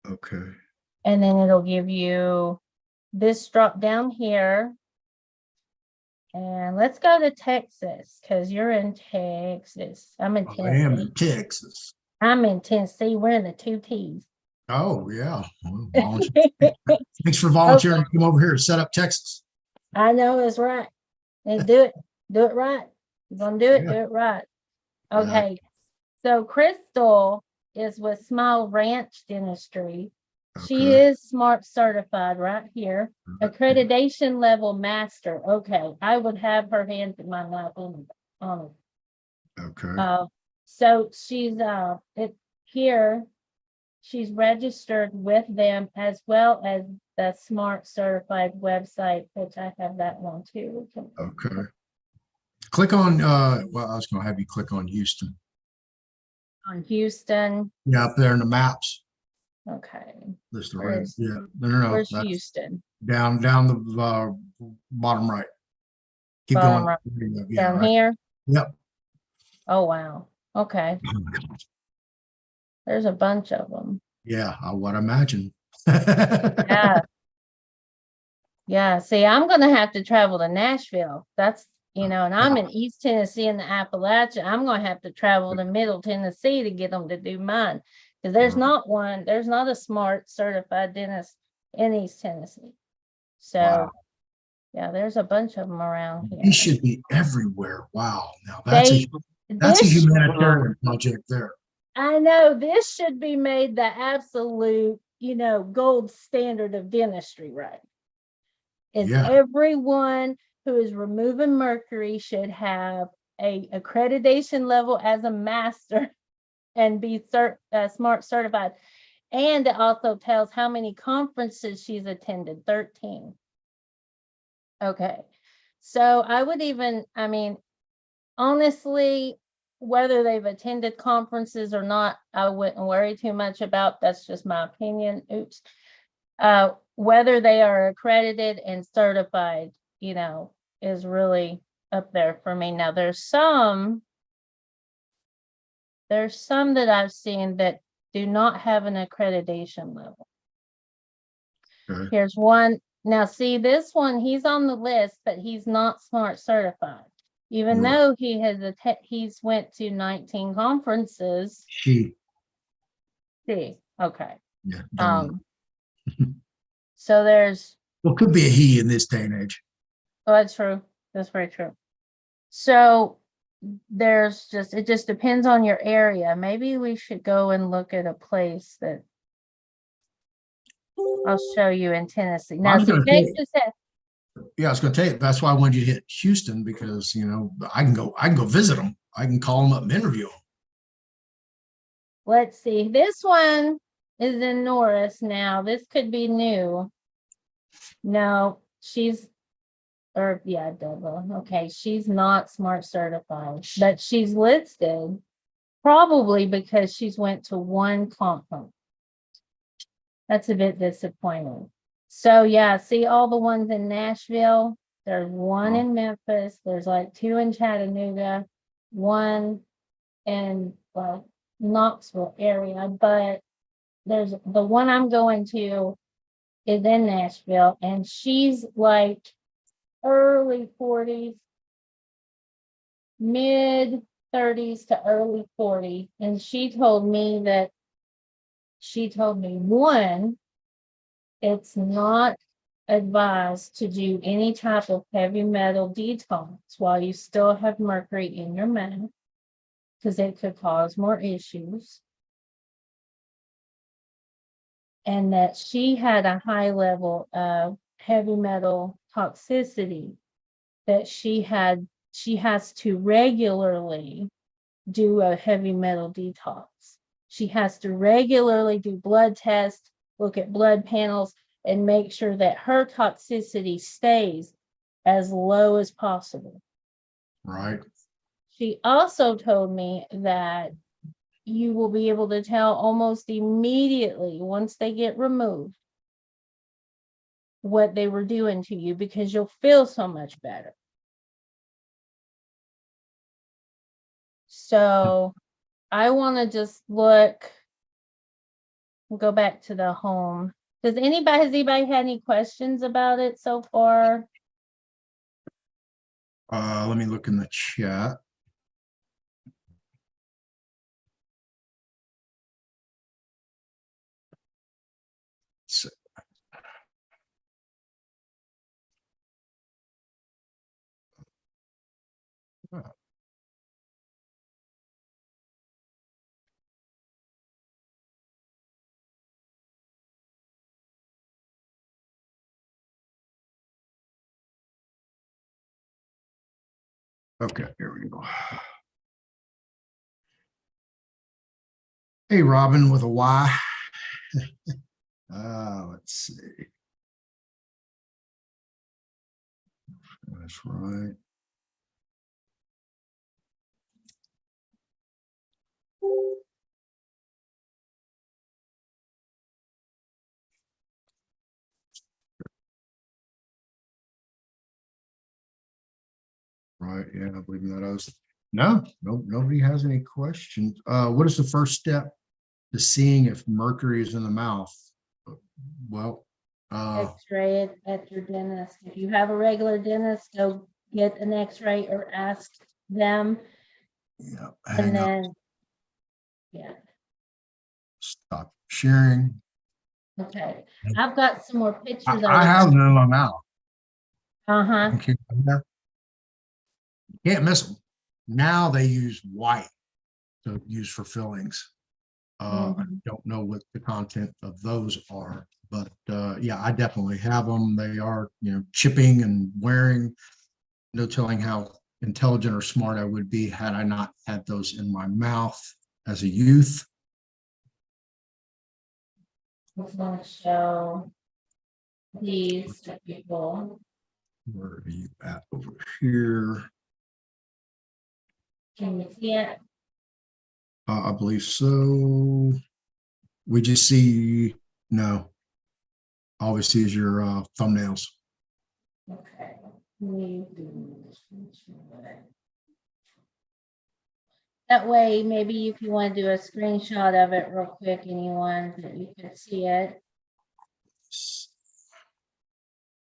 Okay. And then it'll give you this drop down here. And let's go to Texas because you're in Texas. I'm in Tennessee. I am in Texas. I'm in Tennessee. We're in the 2 T's. Oh, yeah. Well, thanks for volunteering to come over here to set up Texas. I know it's right. And do it right. You're gonna do it, do it right. Okay. So Crystal is with Smile Ranch Dentistry. She is SMART certified right here. Accreditation level master. Okay. I would have her hands in my mouth on it. Okay. So she's here. She's registered with them as well as the SMART certified website, which I have that one too. Okay. Click on well, I was gonna have you click on Houston. On Houston. Yeah, up there in the maps. Okay. There's the red. Yeah. No. Where's That's Houston? down the bottom right. Keep Bottom going. right. Yeah, Down right. here? Yep. Oh, wow. Okay. There's a bunch of them. Yeah, I would imagine. Yeah. Yeah. See, I'm going to have to travel to Nashville. That's, and I'm in East Tennessee in the Appalachia. I'm going to have to travel to Middle Tennessee to get them to do mine. Because there's not a SMART certified dentist in East Tennessee. So, yeah, there's a bunch of them around here. He should be everywhere. Wow. Now that's a humanitarian project there. I know this should be made the absolute, gold standard of dentistry, right? Everyone who is removing mercury should have a accreditation level as a master and be SMART certified. And it also tells how many conferences she's attended, 13. Okay. So I would honestly, whether they've attended conferences or not, I wouldn't worry too much about. That's just my opinion. Oops. Whether they are accredited and certified, is really up there for me. Now there's some that I've seen that do not have an accreditation level. Okay. Here's one. Now see this one, he's on the list, but he's not SMART certified. Even though he's went to 19 conferences. See, okay. Yeah. So there's. Well, could be a he in this day and age. Oh, that's true. That's very true. So it just depends on your area. Maybe we should go and look at a place that I'll show you in Tennessee. Now, Texas has. Yeah, I was going to tell you, that's why I wanted you to hit Houston because, I can go visit them. I can call them up and interview them. Let's see. This one is in Norris now. This could be new. No, okay, she's not SMART certified, but she's listed probably because she's went to one conference. That's a bit disappointing. So yeah, see all the ones in Nashville. There's one in Memphis. There's like 2 in Chattanooga, 1 in Knoxville area. But there's the one I'm going to is in Nashville, and she's like early 40s, mid 30s to early 40s, and she told me, one, it's not advised to do any type of heavy metal detox while you still have mercury in your mouth, because it could cause more issues. And that she had a high level of heavy metal toxicity that she has to regularly do a heavy metal detox. She has to regularly do blood tests, look at blood panels, and make sure that her toxicity stays as low as possible. Right. She also told me that you will be able to tell almost immediately once they get removed what they were doing to you, because you'll feel so much better. So I want to just go back to the home. Has anybody had any questions about it so far? Let me look in the chat. So, okay, here we go. Hey, Robin with a Y. Let's see. That's right. Right, yeah, I believe that was. No, nobody has any questions. What is the first step to seeing if mercury is in the mouth? Well, X-ray it at your dentist. If you have a regular dentist, go get an X-ray or ask them. yeah, And hang on, then, yeah, stop sharing. okay. I've got some more pictures. I have them in my mouth. Uh-huh. Okay, can't miss them. Now they use white to use for fillings. I don't know what the content of those are, but yeah, I definitely have them. They are, chipping and wearing. No telling how intelligent or smart I would be had I not had those in my mouth as a youth. I'm going to show these to people. Where are you at over here? Can you see it? I believe so. We just see, no, all we see is your thumbnails. Okay. That way, maybe if you want to do a screenshot of it real quick, anyone, that you could see it. Is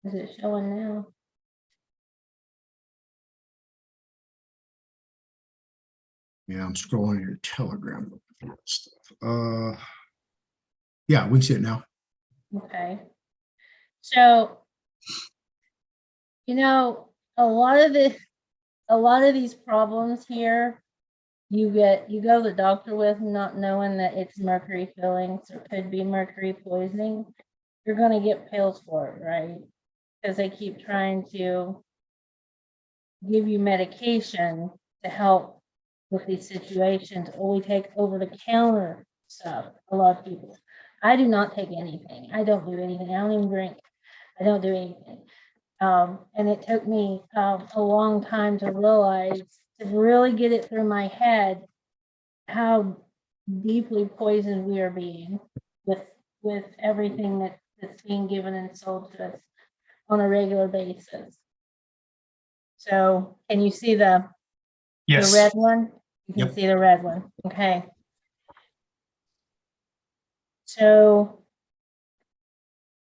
it showing now? Yeah, I'm scrolling your Telegram stuff. Yeah, we can see it now. Okay. So, a lot of these problems here, you go to the doctor with not knowing that it's mercury fillings or could be mercury poisoning. You're going to get pills for it, right? Because they keep trying to give you medication to help with these situations, or we take over the counter stuff. A lot of people. I do not take anything. I don't do anything. I don't even drink. I don't do anything. And it took me a long time to realize, to really get it through my head, how deeply poisoned we are being with everything that's being given and sold to us on a regular basis. So can you see the red one? You can see the red one. Okay. So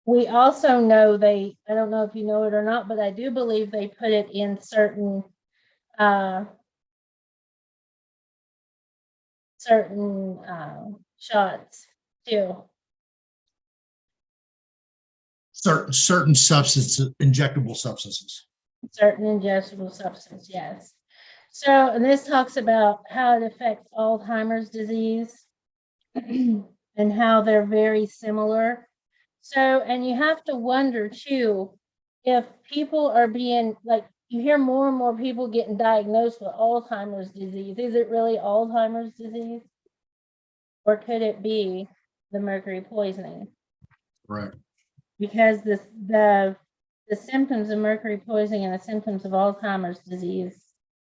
we also know I don't know if you know it or not, but I do believe they put it in certain certain shots too. Certain substances, injectable substances. Certain ingestible substance, yes. So, and this talks about how it affects Alzheimer's disease and how they're very similar. So, and you have to wonder too, if people are being like, you hear more and more people getting diagnosed with Alzheimer's disease. Is it really Alzheimer's disease? Or could it be the mercury poisoning? Right. Because the symptoms of mercury poisoning and the symptoms of Alzheimer's disease,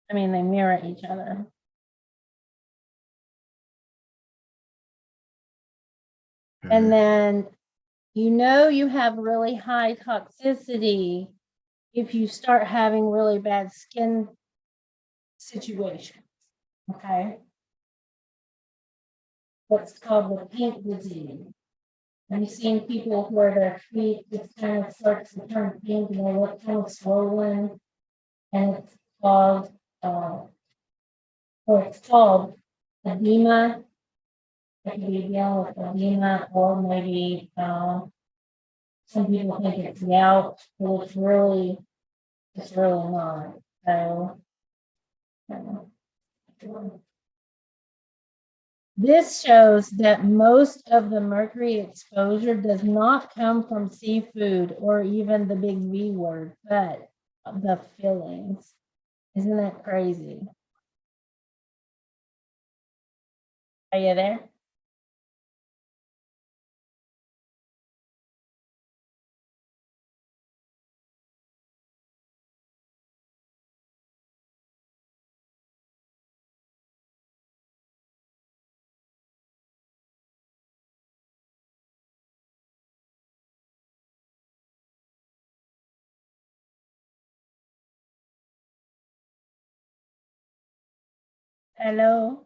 I mean, they mirror each other. And then, you have really high toxicity if you start having really bad skin situations, okay? What's called the pink disease. Have you seen people where their feet just kind of starts to turn pink and they look kind of swollen? And it's called, edema. It could be dealing with edema, or maybe some people think it's gout, but it's really not. So this shows that most of the mercury exposure does not come from seafood or even the big V word, but the fillings. Isn't that crazy? Are you there? Hello?